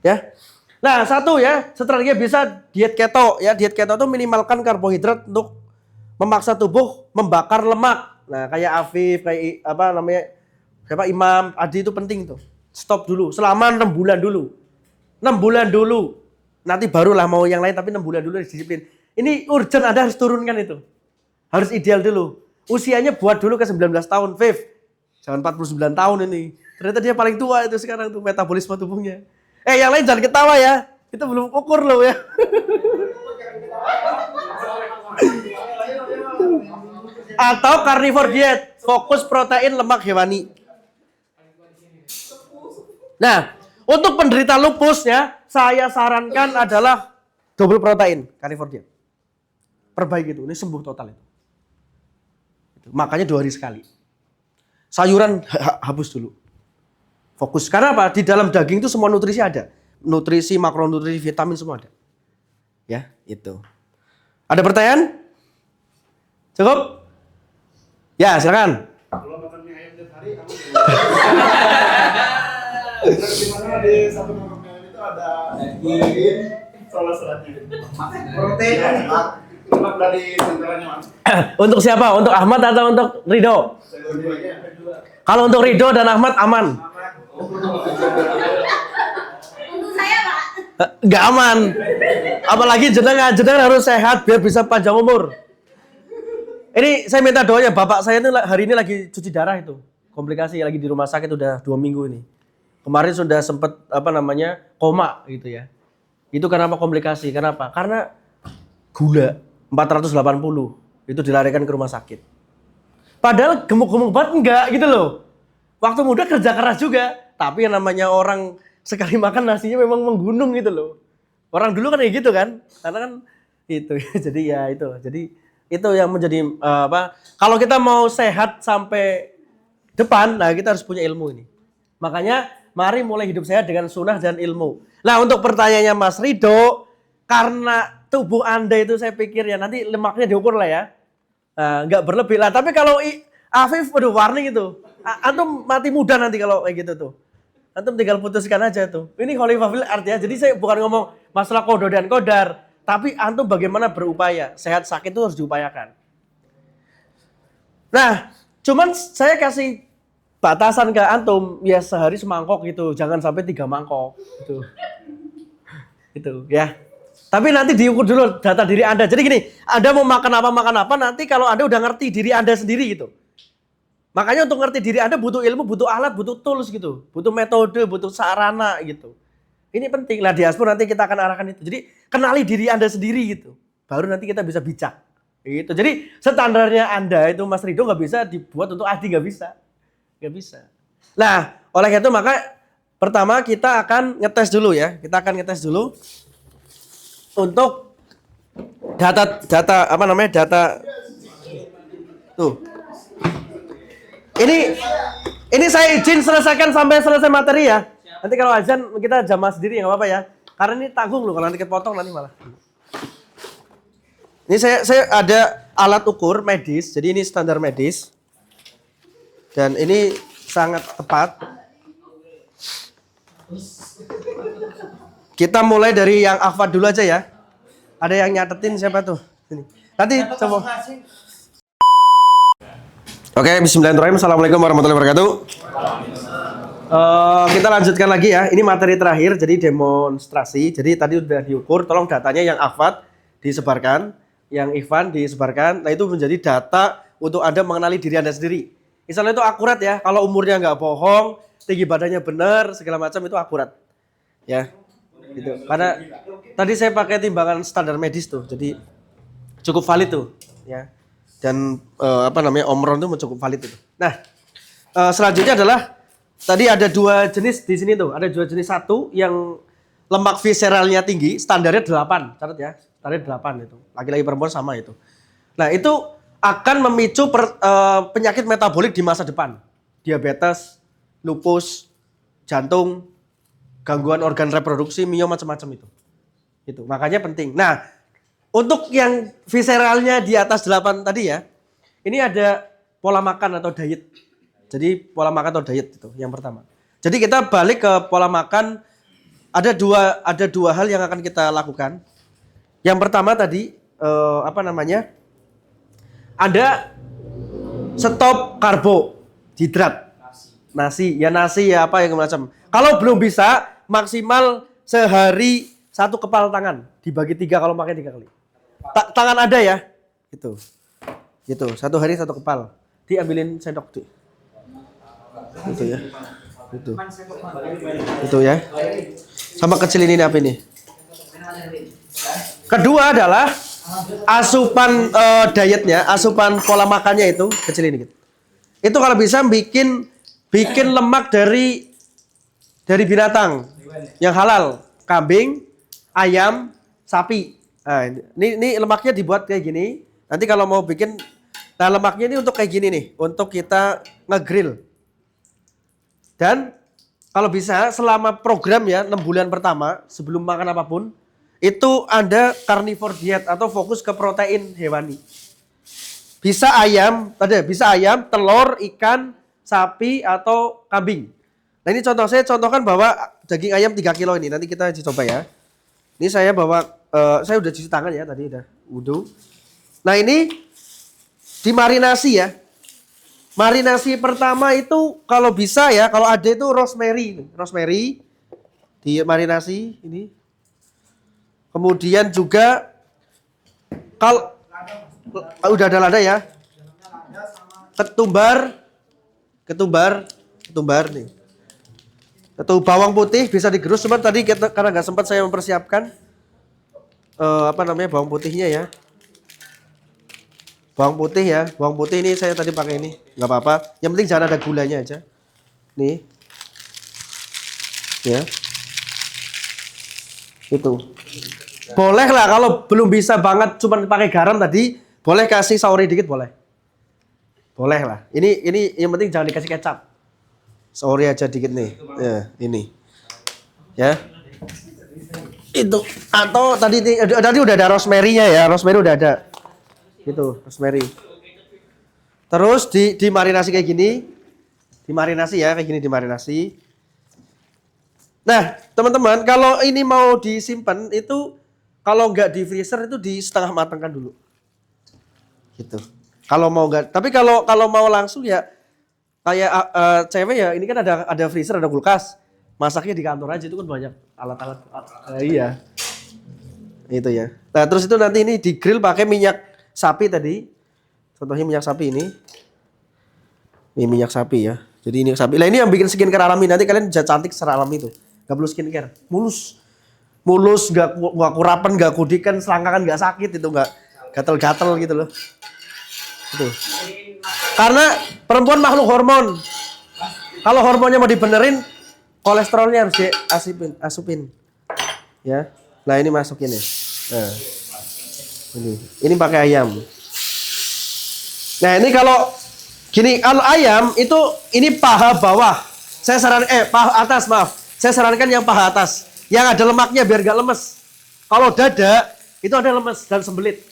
ya. Nah, 1 ya, strategi bisa diet keto, ya, diet keto itu minimalkan karbohidrat untuk memaksa tubuh membakar lemak. Nah, kayak Afif, kayak apa namanya, siapa Imam, Adi itu penting tuh. Stop dulu, selama 6 bulan dulu. 6 bulan dulu. Nanti barulah mau yang lain, tapi 6 bulan dulu disiplin. Ini urgent, Anda harus turunkan itu. Harus ideal dulu. Usianya buat dulu ke 19 tahun, Viv. Jangan 49 tahun ini. Ternyata dia paling tua itu sekarang tuh, metabolisme tubuhnya. Yang lain jangan ketawa ya. Itu belum ukur loh ya. Atau carnivore diet, fokus protein lemak hewani. Nah, untuk penderita lupus ya, saya sarankan adalah double protein, carnivore diet. Perbaiki itu, ini sembuh total itu. Makanya 2 hari sekali. Sayuran hapus dulu. Fokus. Karena apa? Di dalam daging itu semua nutrisi ada. Nutrisi, makronutrisi, vitamin semua ada. Ya, itu. Ada pertanyaan? Cukup? Ya, silakan. Kalau makan mie ayam tiap hari, kamu di mana di satu mangkok mie ayam itu ada protein, soal seratnya. Protein, lemak dari senterannya mas. Untuk siapa? Untuk Ahmad atau untuk Ridho? Kalau untuk Ridho dan Ahmad aman. Untuk saya, Pak. Nggak aman. Apalagi jenengan harus sehat biar bisa panjang umur. Ini saya minta doanya, bapak saya itu hari ini lagi cuci darah itu. Komplikasi lagi di rumah sakit udah 2 minggu ini. Kemarin sudah sempat koma gitu ya. Itu kenapa komplikasi? Kenapa? Karena gula 480 itu dilarikan ke rumah sakit. Padahal gemuk-gemuk banget enggak gitu loh. Waktu muda kerja keras juga, tapi yang namanya orang sekali makan nasinya memang menggunung gitu loh. Orang dulu kan kayak gitu kan, karena kan itu. Jadi ya itu. Jadi itu yang menjadi kalau kita mau sehat sampai depan, nah kita harus punya ilmu ini. Makanya mari mulai hidup sehat dengan sunnah dan ilmu. Nah untuk pertanyaannya Mas Rido, karena tubuh Anda itu saya pikir ya nanti lemaknya diukur lah ya. Nggak berlebih lah. Tapi kalau Afif, waduh warning itu. Antum mati muda nanti kalau kayak gitu tuh. Antum tinggal putuskan aja tuh. Ini khalifah fil ard ya. Jadi saya bukan ngomong masalah qada dan qadar. Tapi antum bagaimana berupaya. Sehat sakit itu harus diupayakan. Nah, cuman saya kasih batasan ke antum. Ya sehari semangkok gitu. Jangan sampai 3 mangkok. Gitu. Itu ya. Tapi nanti diukur dulu data diri Anda. Jadi gini, Anda mau makan apa, nanti kalau Anda udah ngerti diri Anda sendiri gitu. Makanya untuk ngerti diri Anda butuh ilmu, butuh alat, butuh tools gitu. Butuh metode, butuh sarana gitu. Ini penting. Lah di Aspur nanti kita akan arahkan itu. Jadi kenali diri Anda sendiri gitu. Baru nanti kita bisa bijak. Gitu. Jadi standarnya Anda itu Mas Rido nggak bisa dibuat untuk Adi, nggak bisa. Nggak bisa. Nah, oleh itu maka pertama kita akan ngetes dulu ya. Kita akan ngetes dulu. Untuk data tuh. Ini saya izin selesaikan sampai selesai materi ya. Nanti kalau azan kita jamaah sendiri nggak apa-apa ya. Karena ini tanggung loh kalau nanti kepotong nanti malah. Ini saya ada alat ukur medis. Jadi ini standar medis. Dan ini sangat tepat. Kita mulai dari yang akhwat dulu aja ya. Ada yang nyatetin siapa tuh? Sini. Nanti coba. Oke, bismillahirrahmanirrahim. Assalamualaikum warahmatullahi wabarakatuh. Kita lanjutkan lagi ya. Ini materi terakhir, jadi demonstrasi. Jadi tadi udah diukur. Tolong datanya yang akhwat disebarkan, yang ikhwan disebarkan. Nah itu menjadi data untuk Anda mengenali diri Anda sendiri. Misalnya itu akurat ya. Kalau umurnya nggak bohong, tinggi badannya benar, segala macam itu akurat. Ya. Gitu. Karena tadi saya pakai timbangan standar medis tuh, jadi cukup valid tuh, ya. Dan Omron tuh cukup valid itu. Nah, selanjutnya adalah tadi ada 2 jenis di sini tuh, ada 2 jenis. Satu yang lemak visceralnya tinggi, standarnya 8, catat ya, standarnya 8 itu. Laki-laki perempuan sama itu. Nah itu akan memicu penyakit metabolik di masa depan, diabetes, lupus, jantung, gangguan organ reproduksi, mio macam-macam itu. Itu makanya penting. Nah, untuk yang visceralnya di atas 8 tadi ya, ini ada pola makan atau diet. Jadi pola makan atau diet itu yang pertama. Jadi kita balik ke pola makan, ada dua hal yang akan kita lakukan. Yang pertama tadi Anda stop karbohidrat. Nasi ya apa yang macam. Kalau belum bisa maksimal sehari 1 kepal tangan, dibagi 3 kalau pakai 3 kali. Tangan ada ya, gitu. 1 hari 1 kepal. Diambilin sendok tuh. Gitu ya. Itu ya. Sama kecil ini apa ini? Kedua adalah asupan dietnya, asupan pola makannya itu kecil ini gitu. Itu kalau bisa bikin lemak dari binatang yang halal, kambing, ayam, sapi. Nah, ini lemaknya dibuat kayak gini. Nanti kalau mau bikin, nah lemaknya ini untuk kayak gini nih, untuk kita ngegrill. Dan kalau bisa selama program ya 6 bulan pertama sebelum makan apapun, itu Anda carnivore diet atau fokus ke protein hewani. Bisa ayam, telur, ikan, sapi atau kambing. Nah ini saya contohkan bahwa daging ayam 3 kilo ini, nanti kita coba ya. Ini saya bawa, saya udah cuci tangan ya tadi, udah wudu. Nah ini dimarinasi ya. Marinasi pertama itu kalau bisa ya, kalau ada itu rosemary dimarinasi ini. Kemudian juga kalau udah ada lada ya. Ketumbar nih. Atau bawang putih bisa digerus, cuman tadi karena nggak sempat saya mempersiapkan bawang putihnya ya. Bawang putih ini saya tadi pakai ini, nggak apa-apa. Yang penting jangan ada gulanya aja. Nih, ya, itu. Boleh lah kalau belum bisa banget cuman pakai garam tadi, boleh kasih sauri dikit boleh. Boleh lah. Ini yang penting jangan dikasih kecap. Sauri aja dikit nih. Ya, ini. Ya. Itu atau tadi udah ada rosemary-nya ya. Rosemary udah ada. Gitu, rosemary. Terus dimarinasi kayak gini. Dimarinasi ya, kayak gini dimarinasi. Nah, teman-teman, kalau ini mau disimpan itu kalau nggak di freezer itu di setengah matangkan dulu. Gitu. Kalau mau nggak, tapi kalau mau langsung ya kayak cewek ya, ini kan ada freezer, ada kulkas. Masaknya di kantor aja, itu kan banyak alat-alat. Iya. Itu ya. Nah, terus itu nanti ini di grill pakai minyak sapi tadi. Contohnya minyak sapi ini. Ini minyak sapi ya. Jadi ini sapi. Nah, ini yang bikin skincare alami, nanti kalian bisa cantik secara alami tuh. Gak perlu skincare. Mulus, gak kurapan, gak kudikan, selangkangan gak sakit itu, gak gatel-gatel gitu loh. Itu. Karena perempuan makhluk hormon. Kalau hormonnya mau dibenerin, kolesterolnya harus diasupin. Ya. Nah, ini masukin ya. Nah. Ini pakai ayam. Nah, ini kalau ayam itu ini paha bawah. Saya paha atas, maaf. Saya sarankan yang paha atas. Yang ada lemaknya biar gak lemes. Kalau dada itu ada lemes dan sembelit.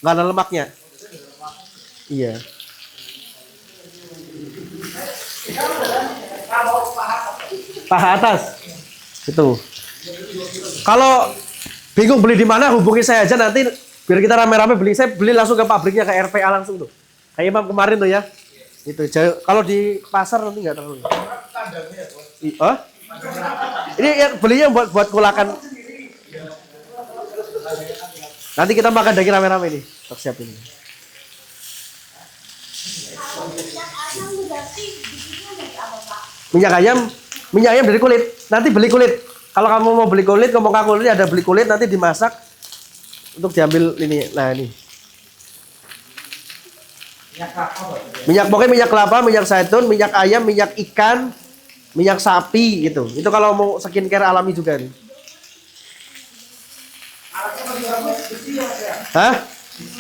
Gak ada lemaknya. Iya. Paha atas. Itu. Kalau bingung beli di mana, hubungi saya aja nanti biar kita rame-rame beli. Saya beli langsung ke pabriknya, ke RPA langsung tuh. Kayak Imam kemarin tuh ya. Itu. Kalau di pasar nanti nggak terlalu. Ini yang belinya buat kulakan. Nanti kita makan daging rame-rame nih. Untuk siapin. Minyak ayam dari kulit. Nanti beli kulit. Kalau kamu mau beli kulit, ngomong ke aku ini ada beli kulit, nanti dimasak untuk diambil ini. Nah, ini. Pokoknya minyak kelapa, minyak zaitun, minyak ayam, minyak ikan, minyak sapi gitu. Itu kalau mau skincare alami juga nih. Hah?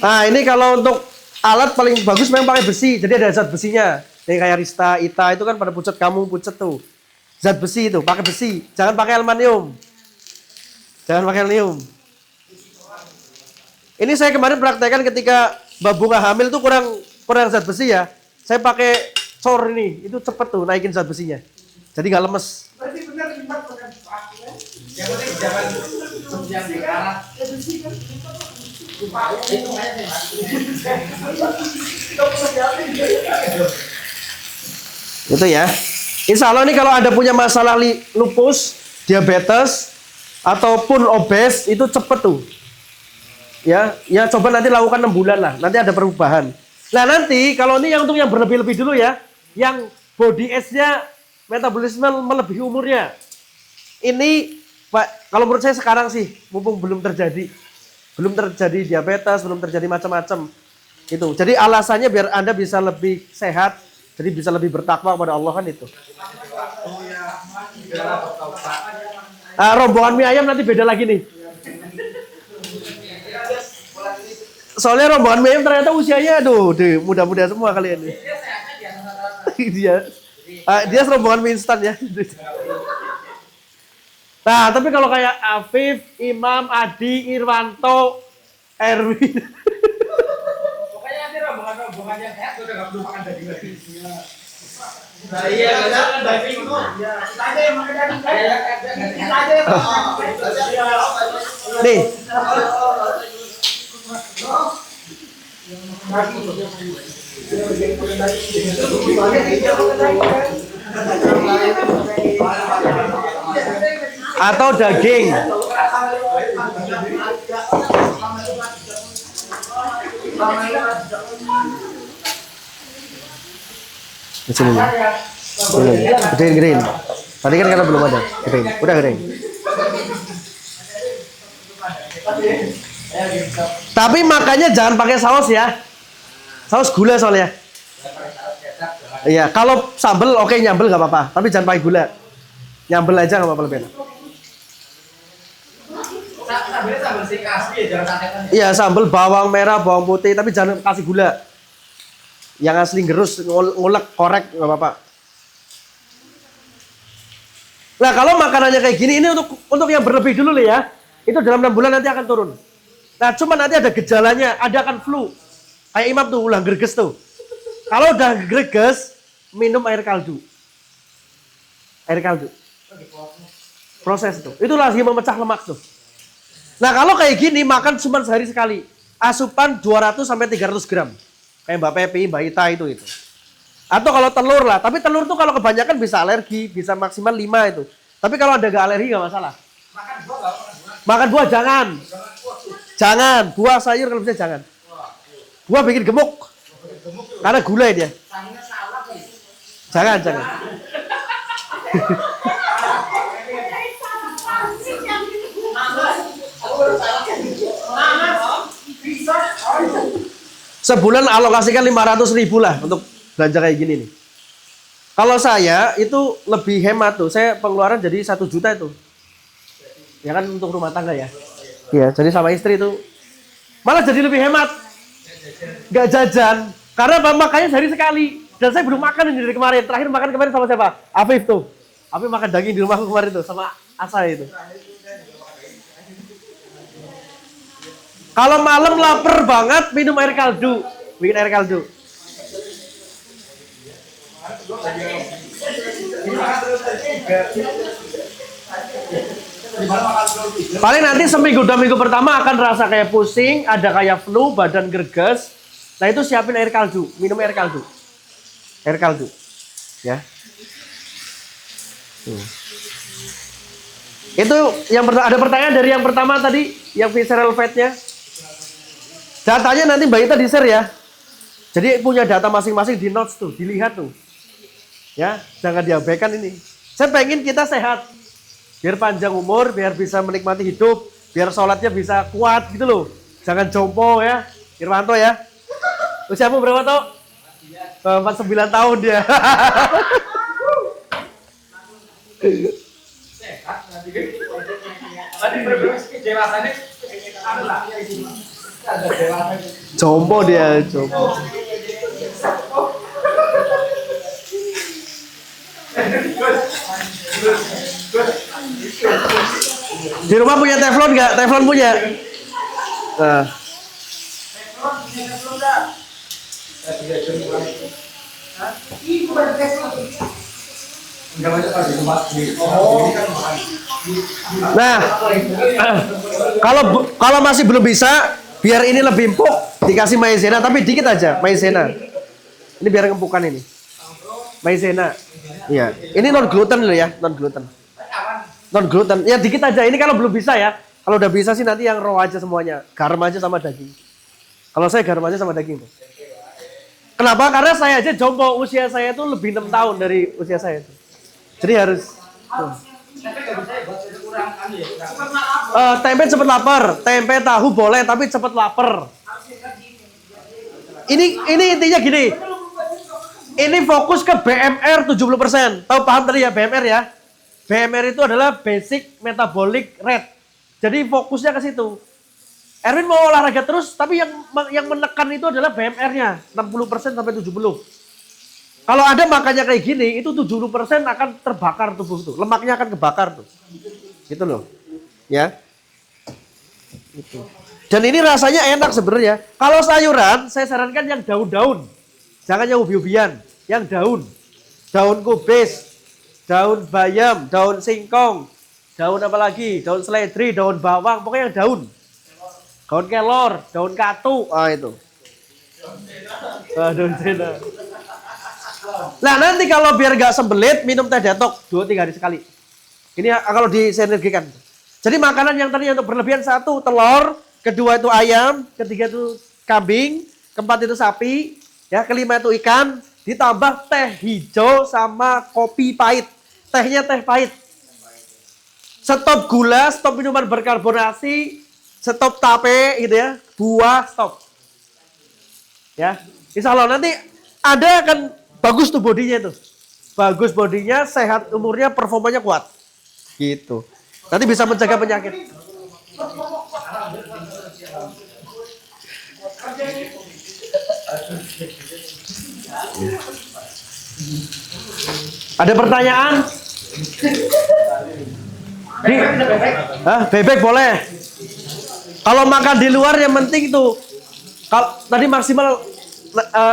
Nah, ini kalau untuk alat paling bagus memang pakai besi. Jadi ada zat besinya. Kayak Rista, Ita itu kan pada pucet, kamu pucet tuh. Zat besi itu, pakai besi. Jangan pakai aluminium. Ini saya kemarin praktekkan ketika Mbak Bunga hamil tuh kurang zat besi ya. Saya pakai cor ini, itu cepet tuh naikin zat besinya. Jadi nggak lemes. Berarti benar imbang dengan pakai. Yang penting jangan yang sekarang. Itu ya. Insya Allah nih kalau ada punya masalah lupus, diabetes, ataupun obes itu cepet tuh. Ya coba nanti lakukan 6 bulan lah. Nanti ada perubahan. Nah nanti kalau ini yang untuk yang berlebih-lebih dulu ya, yang body age-nya metabolisme melebihi umurnya. Ini Pak, kalau menurut saya sekarang sih, mumpung belum terjadi diabetes, belum terjadi macam-macam. Itu. Jadi alasannya biar Anda bisa lebih sehat, jadi bisa lebih bertakwa kepada Allah kan itu. Rombongan mie ayam nanti beda lagi nih. Soalnya rombongan mie ayam ternyata usianya muda-muda semua kalian nih. Dia rombongan mie instan ya. Nah, tapi kalau kayak Afif, Imam, Adi, Irwanto, Erwin. Pokoknya nanti rombongan yang sehat udah nggak perlu makan daging lagi. Nah, iya, kan daging itu. Kita aja yang makan daging. Kita aja yang makan. Nih. Atau daging. Di sini nih. Gedein. Tadi kan karena belum ada. Gedein. Udah gedein. Tapi makanya jangan pakai saus ya. Saus gula soalnya. Iya, kalau sambel oke nyambel nggak apa-apa. Tapi jangan pakai gula. Nyambel aja nggak apa-apa lebih enak. Sambal sing asli ya, jangan satetan. Iya, sambel bawang merah, bawang putih, tapi jangan kasih gula. Yang asli gerus, ngulek, korek nggak apa-apa. Nah, kalau makanannya kayak gini, ini untuk yang berlebih dulu ya. Itu dalam 6 bulan nanti akan turun. Nah, cuma nanti ada gejalanya, ada akan flu. Kayak Imam tuh, ulah greges tuh. Kalau udah greges, minum air kaldu. Air kaldu. Proses itu. Itu lagi memecah lemak tuh. Nah, kalau kayak gini, makan cuma sehari sekali. Asupan 200 sampai 300 gram. Kayak Mbak Pepi, Mbak Ita itu. Atau kalau telur lah. Tapi telur tuh kalau kebanyakan bisa alergi, bisa maksimal 5 itu. Tapi kalau ada gak alergi gak masalah. Makan buah jangan. Jangan. Buah sayur kalau bisa jangan. Buah bikin gemuk. Karena gula dia. Jangan. Sebulan alokasikan 500.000 lah untuk belanja kayak gini nih. Kalau saya itu lebih hemat tuh. Saya pengeluaran jadi 1 juta itu. Ya kan untuk rumah tangga ya. Iya, jadi sama istri itu malah jadi lebih hemat. Gak jajan. Karena makanya sehari sekali. Dan saya belum makan ini dari kemarin. Terakhir makan kemarin sama siapa? Afif tuh. Afif makan daging di rumahku kemarin tuh sama Asa itu. Kalau malam lapar banget, minum air kaldu. Bikin air kaldu. Paling nanti seminggu 2 minggu pertama akan rasa kayak pusing, ada kayak flu, badan greges. Nah itu siapin air kaldu, minum air kaldu. Air kaldu. Ya. Itu yang ada pertanyaan dari yang pertama tadi, yang visceral fat-nya. Datanya nanti Mbak Ita di-share ya. Jadi punya data masing-masing di notes tuh, dilihat tuh. Ya, jangan diabaikan ini. Saya pengen kita sehat. Biar panjang umur, biar bisa menikmati hidup, biar sholatnya bisa kuat gitu loh. Jangan jompo ya. Irwanto ya. Usiamu berapa toh? 49 tahun dia. Jompo dia, jompo. Di rumah punya teflon nggak? Teflon punya. Nah. Nah, kalau masih belum bisa, biar ini lebih empuk, dikasih maizena, tapi dikit aja maizena. Ini biar empukan ini. Maizena. Iya. Ini non gluten loh ya, non gluten. Non gluten. Ya dikit aja. Ini kalau belum bisa ya. Kalau udah bisa sih nanti yang raw aja semuanya. Garam aja sama daging. Kalau saya garam aja sama daging tuh. Kenapa? Karena saya aja jompo, usia saya itu lebih 6 tahun dari usia saya itu. Jadi harus tempe cepet lapar. Tempe tahu boleh tapi cepet lapar. Ini intinya gini. Ini fokus ke BMR 70%. Tahu paham tadi ya BMR ya? BMR itu adalah basic metabolic rate. Jadi fokusnya ke situ. Erwin mau olahraga terus, tapi yang menekan itu adalah BMR-nya 60% sampai 70%. Kalau ada makannya kayak gini, itu 70% akan terbakar tubuh tuh, lemaknya akan kebakar tuh, gitu loh, ya. Gitu. Dan ini rasanya enak sebenarnya. Kalau sayuran, saya sarankan yang daun-daun, jangan yang ubi-ubian, yang daun, daun kubis, daun bayam, daun singkong, daun apa lagi, daun seledri, daun bawang, pokoknya yang daun. Daun kelor, daun katu, itu. Daun cina. Nah nanti kalau biar nggak sembelit, minum teh detok 2-3 hari sekali. Ini kalau disinergikan. Jadi makanan yang tadi untuk berlebihan 1 telur, kedua itu ayam, ketiga itu kambing, keempat itu sapi, ya, kelima itu ikan, ditambah teh hijau sama kopi pahit. Tehnya teh pahit. Stop gula, stop minuman berkarbonasi, stop tape gitu ya, buah stop. Ya, insya Allah nanti ada akan bagus tuh bodinya itu. Bagus bodinya, sehat umurnya, performanya kuat. Gitu. Nanti bisa mencegah penyakit. Ada pertanyaan? Bebek boleh. Kalau makan di luar yang penting tuh, kalau tadi maksimal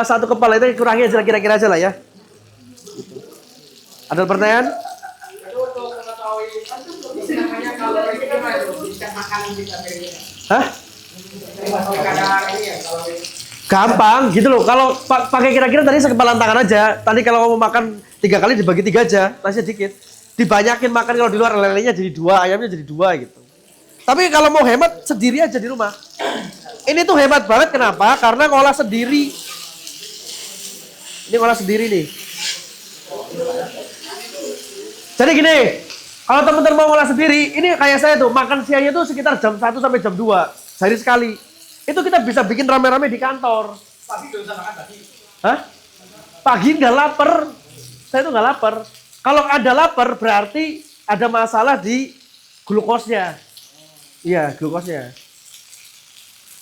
satu kepala itu kurangnya aja kira-kira aja lah ya. Ada pertanyaan? Hah? Gampang gitu loh. Kalau pakai kira-kira tadi sekepalan tangan aja. Tadi kalau mau makan 3 kali dibagi 3 aja, nasinya dikit. Dibanyakin makan kalau di luar, lelenya jadi 2, ayamnya jadi 2 gitu. Tapi kalau mau hemat sendiri aja di rumah. Ini tuh hemat banget kenapa? Karena ngolah sendiri. Ini ngolah sendiri nih. Jadi gini, kalau teman-teman mau ngolah sendiri, ini kayak saya tuh, makan siangnya tuh sekitar jam 1 sampai jam 2 sehari sekali. Itu kita bisa bikin rame-rame di kantor. Pagi udah bisa makan pagi. Hah? Pagi nggak lapar. Saya tuh nggak lapar. Kalau ada lapar berarti ada masalah di glukosnya. Iya, glukosnya.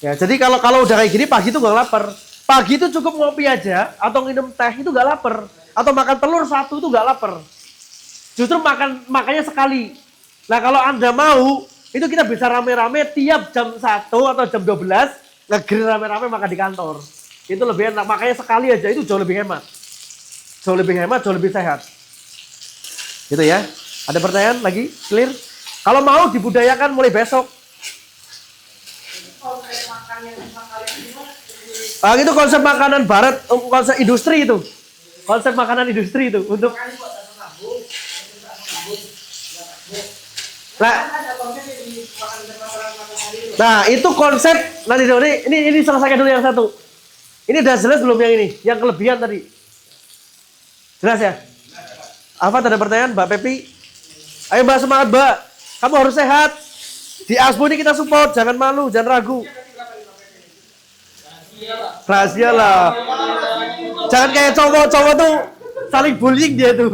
Ya, jadi kalau udah kayak gini pagi tuh nggak lapar. Pagi itu cukup ngopi aja atau minum teh itu nggak lapar. Atau makan telur 1 itu nggak lapar. Justru makannya sekali. Nah kalau Anda mau, itu kita bisa rame-rame tiap jam 1 atau jam 12 nge-grill rame-rame makan di kantor. Itu lebih enak, makanya sekali aja itu jauh lebih hemat. Jauh lebih hemat, jauh lebih sehat. Gitu ya. Ada pertanyaan lagi? Clear? Kalau mau dibudayakan mulai besok. Itu konsep makanan barat, konsep industri itu. Konsep makanan industri itu untuk Nah, itu konsep nanti dulu ini selesaikan dulu yang satu. Ini udah jelas belum yang ini? Yang kelebihan tadi. Jelas ya? Apa ada pertanyaan, Mbak Pepi? Ayo Mbak, semangat Mbak. Kamu harus sehat. Di Asbu ini kita support, jangan malu, jangan ragu. Rahasia lah. Jangan kayak cowok-cowok tuh saling bullying dia tuh.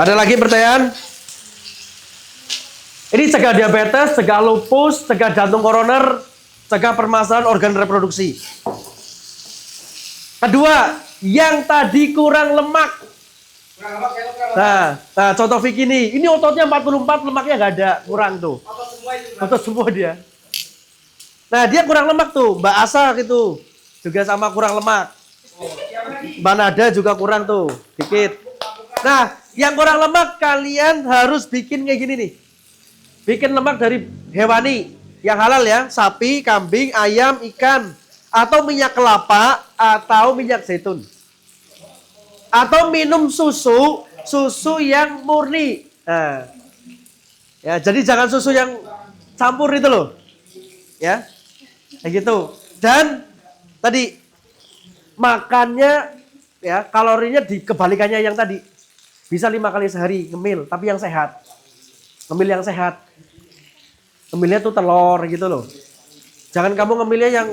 Ada lagi pertanyaan? Ini cegah diabetes, cegah lupus, cegah jantung koroner, cegah permasalahan organ reproduksi. Kedua, yang tadi kurang lemak. Nah, contoh Vicky ini ototnya 44, lemaknya nggak ada, kurang tuh. Otot semua dia. Nah, dia kurang lemak tuh, Mbak Asa gitu, juga sama kurang lemak. Mbak Nada juga kurang tuh, dikit. Nah, yang kurang lemak kalian harus bikin kayak gini nih. Bikin lemak dari hewani yang halal ya, sapi, kambing, ayam, ikan, atau minyak kelapa, atau minyak zaitun. Atau minum susu yang murni. Nah, ya, jadi jangan susu yang campur itu loh. Ya. Kayak gitu. Dan tadi makannya ya kalorinya di kebalikannya yang tadi. Bisa 5 kali sehari ngemil, tapi yang sehat. Ngemil yang sehat. Ngemilnya tuh telur gitu loh. Jangan kamu ngemilnya yang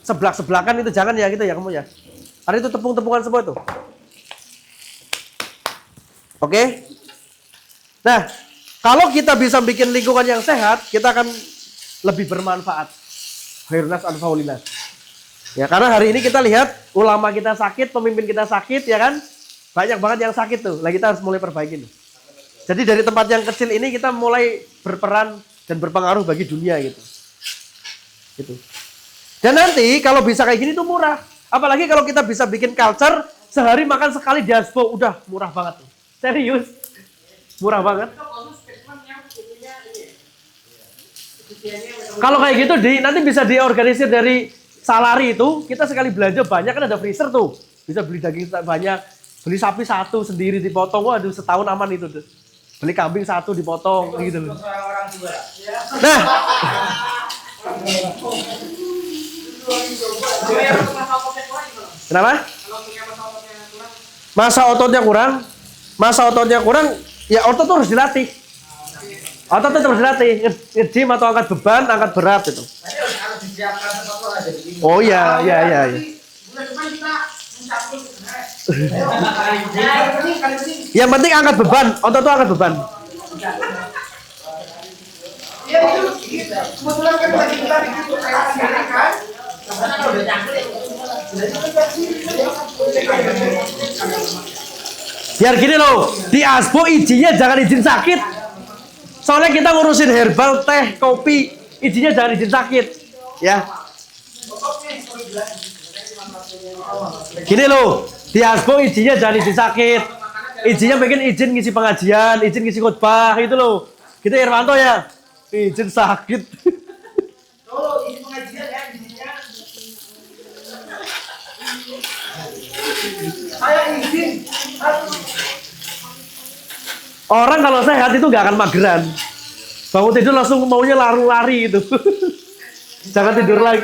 seblak-seblakan itu, jangan ya gitu ya kamu ya. Karena itu tepung-tepungan semua tuh. Oke? Nah, kalau kita bisa bikin lingkungan yang sehat, kita akan lebih bermanfaat. Khairun-nas anfa'ulinnas. Ya, karena hari ini kita lihat ulama kita sakit, pemimpin kita sakit, ya kan? Banyak banget yang sakit tuh. Lah kita harus mulai perbaiki nih. Jadi dari tempat yang kecil ini kita mulai berperan dan berpengaruh bagi dunia gitu. Gitu. Dan nanti kalau bisa kayak gini tuh murah. Apalagi kalau kita bisa bikin culture sehari makan sekali di Asbo, udah murah banget tuh. Serius. Murah banget. Kalau kayak gitu nanti bisa diorganisir dari salari itu, kita sekali belanja banyak kan ada freezer tuh. Bisa beli daging banyak, beli sapi satu sendiri dipotong, waduh setahun aman itu tuh. Beli kambing satu dipotong gitu loh. Nah, kenapa? Masa ototnya kurang, ya otot tuh harus dilatih. Otot itu harus dilatih, nge-gym atau angkat beban, angkat berat itu. Oh iya. Yang penting angkat beban, otot tuh angkat beban. Iya itu kebetulan kan tadi kita bikin kan. Biar gini loh, di Asbo izinnya jangan izin sakit. Soalnya kita ngurusin herbal, teh, kopi, izinnya jangan izin sakit. Ya. Gini loh, di Asbo izinnya jangan izin sakit. Izinnya bikin izin ngisi pengajian, izin ngisi khotbah itu loh. Gitu Irwanto ya. Izin sakit. Oh, ini pengajian ya izinnya. Saya izin. Orang kalau sehat itu nggak akan mageran. Bangun tidur langsung maunya lari-lari itu. Jangan tidur lagi.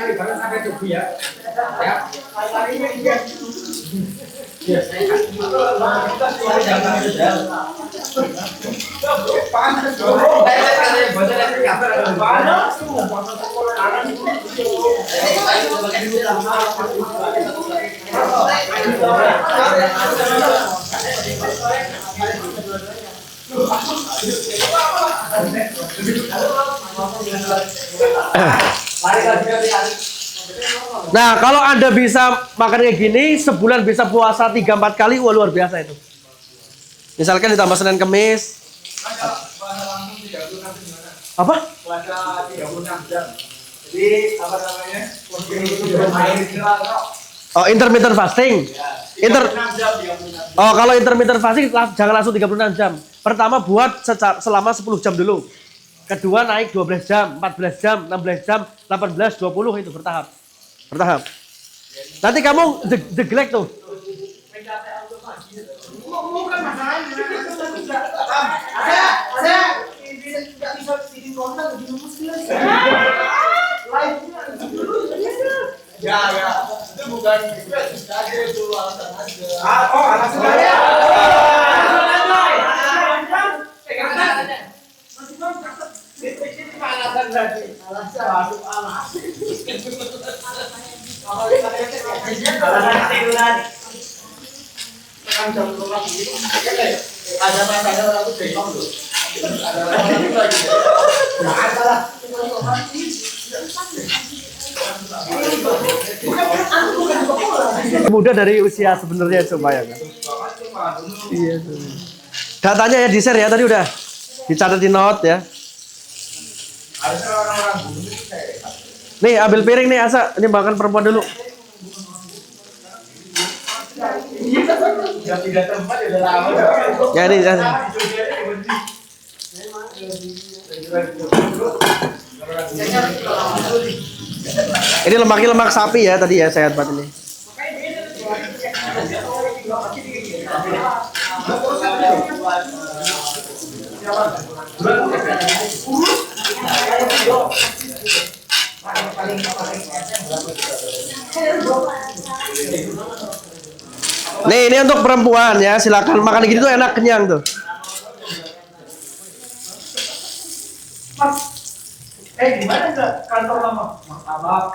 Nah, kalau Anda bisa makan kayak gini, sebulan bisa puasa 3-4 kali, wah luar biasa itu. Misalkan ditambah Senin Kemis. Apa? Puasa 36 jam. Jadi apa namanya? Oh, intermittent fasting. Oh, kalau intermittent fasting jangan langsung 36 jam. Pertama buat selama 10 jam dulu. Kedua naik 12 jam, 14 jam, 16 jam, 18, 20 itu bertahap. Nanti kamu jeglek tuh. Bukan masalahnya. Ada tidak bisa bikin konten lebih muslim. Live-nya Ya, itu bukan itu aja itu alasan aja. alasan aja. Ada masalah orang tuh bengong loh. Ada orang lagi. Muda dari usia sebenarnya supaya kan. Iya. Datanya ya di share ya tadi udah dicatat di note ya. Harusnya orang-orang dulu Nih ambil piring nih Asa, ini makan perempuan dulu. yang tidak tempat ya udah lama. Ya ini ya. Ini lemaknya lemak sapi ya tadi ya, sehat banget ini. Nih ini untuk perempuan ya, silakan makan gitu tuh enak, kenyang tuh. Gimana enggak kantor lama? Martabak.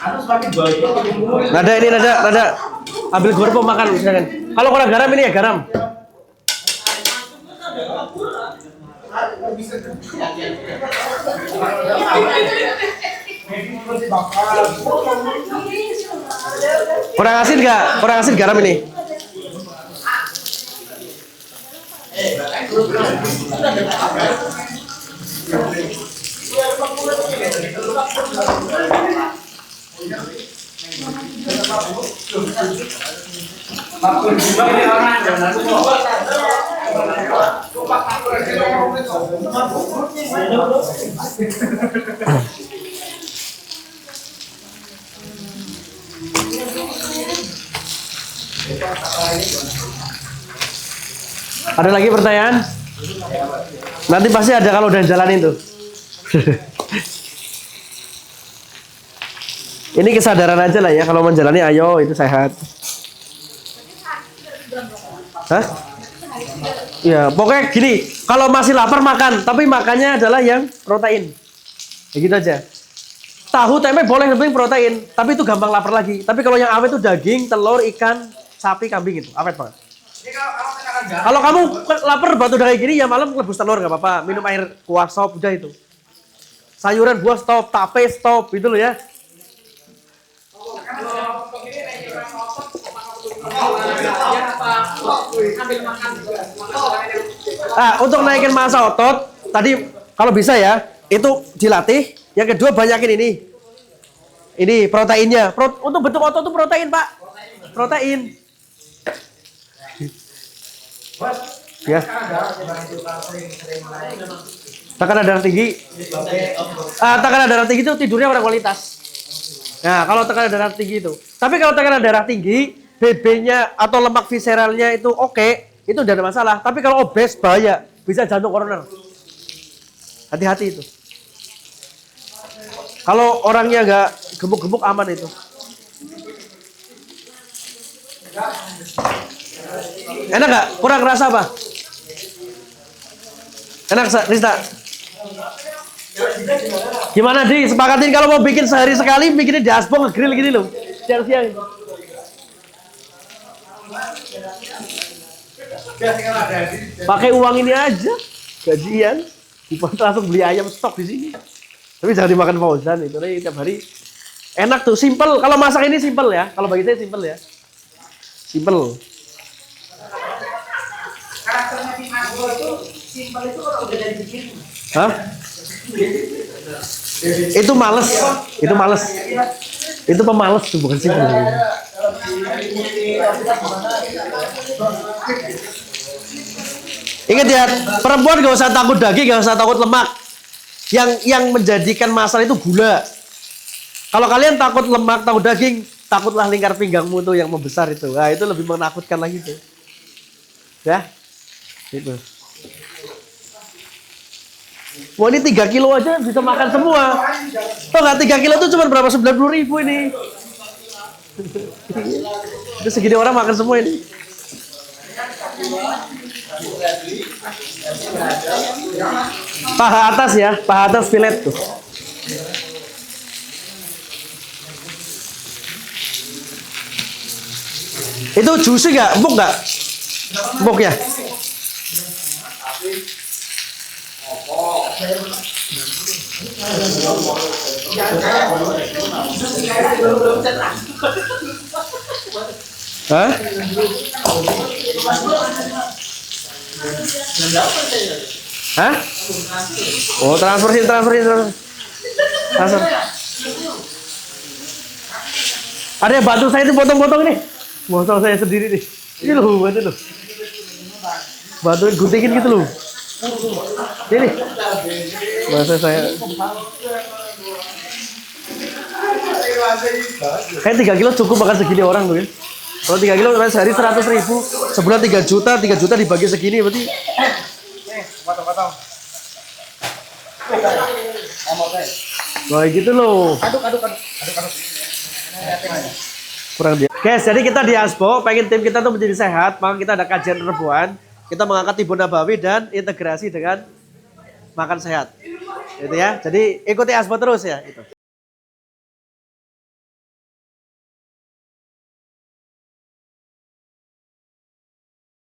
Anu semakin baik. Nada ini nada. Ambil gorpo makan silakan. Kalau kurang garam ini ya garam. Kurang asin nggak? Kurang asin garam ini. Ada lagi pertanyaan? Nanti pasti ada kalau udah jalanin tuh. Ini kesadaran aja lah ya, kalau menjalani ayo itu sehat. Hah? Ya, pokoknya gini, kalau masih lapar makan, tapi makannya adalah yang protein. Ya gitu aja. Tahu tempe boleh, yang penting protein, tapi itu gampang lapar lagi. Tapi kalau yang awet itu daging, telur, ikan, sapi, kambing itu awet banget. Kalau kamu lapar batu kayak gini ya malam lebus telur nggak apa-apa, minum air kuah sop udah itu. Sayuran buah stop, tape stop itu loh ya. Untuk naikin massa otot tadi kalau bisa ya itu dilatih. Yang kedua banyakin ini proteinnya. Untuk bentuk otot itu protein pak, protein. Ya. Tekanan darah tinggi. Tekanan darah tinggi itu tidurnya kurang kualitas. Nah, kalau tekanan darah tinggi itu. Tapi kalau tekanan darah tinggi, BB-nya atau lemak visceralnya itu oke, itu tidak ada masalah. Tapi kalau obes bahaya, bisa jantung koroner. Hati-hati itu. Kalau orangnya nggak gemuk-gemuk aman itu. Enak nggak? Kurang rasa apa? Enak, Rista? Gimana Di? Sepakatin kalau mau bikin sehari sekali, bikinnya di asbong nge-grill gini loh. Siang-siang. Pakai uang ini aja, gajian. Langsung beli ayam stok di sini. Tapi jangan dimakan Fauzan itu nih tiap hari. Enak tuh, simple. Kalau masak ini simple ya. Kalau bagi saya simple ya. Simple. Karakternya si Mas Bo itu simpel itu kalau udah dari bikin. Hah? Itu males. Itu males. Itu pemales tuh, bukan simple. Ingat ya, perempuan gak usah takut daging, gak usah takut lemak. Yang menjadikan masalah itu gula. Kalau kalian takut lemak, takut daging, takutlah lingkar pinggangmu tuh yang membesar itu. Nah, itu lebih menakutkan lagi tuh. Ya, itu. Wah ini 3 kilo aja bisa makan semua. Tuh nggak 3 kilo tuh cuma berapa? 90.000 ini. Itu segini orang makan semua ini. Paha atas ya, paha atas filet tuh. Itu juicy nggak? Empuk nggak? Empuk ya? Hah? Hah? Oh transferin. Transfer. Ada yang bantu saya itu potong-potong ini. Potong saya sendiri nih. Ini loh, bantu loh. Bantuin guntingin gitu loh. Ini. Bahasa saya. Kayak 3 kilo cukup makan segini orang tuh ya. Kalau 3 kilo sehari 100.000, sebulan 3 juta dibagi segini berarti. Potong-potong. Wah gitu loh. Aduk. Kurang dia. Guys, jadi kita di Asbo pengen tim kita tuh menjadi sehat, maka kita ada kajian rebuan. Kita mengangkat Timbun Nabawi dan integrasi dengan makan sehat. Gitu ya. Jadi ikuti Asbo terus ya. Gitu.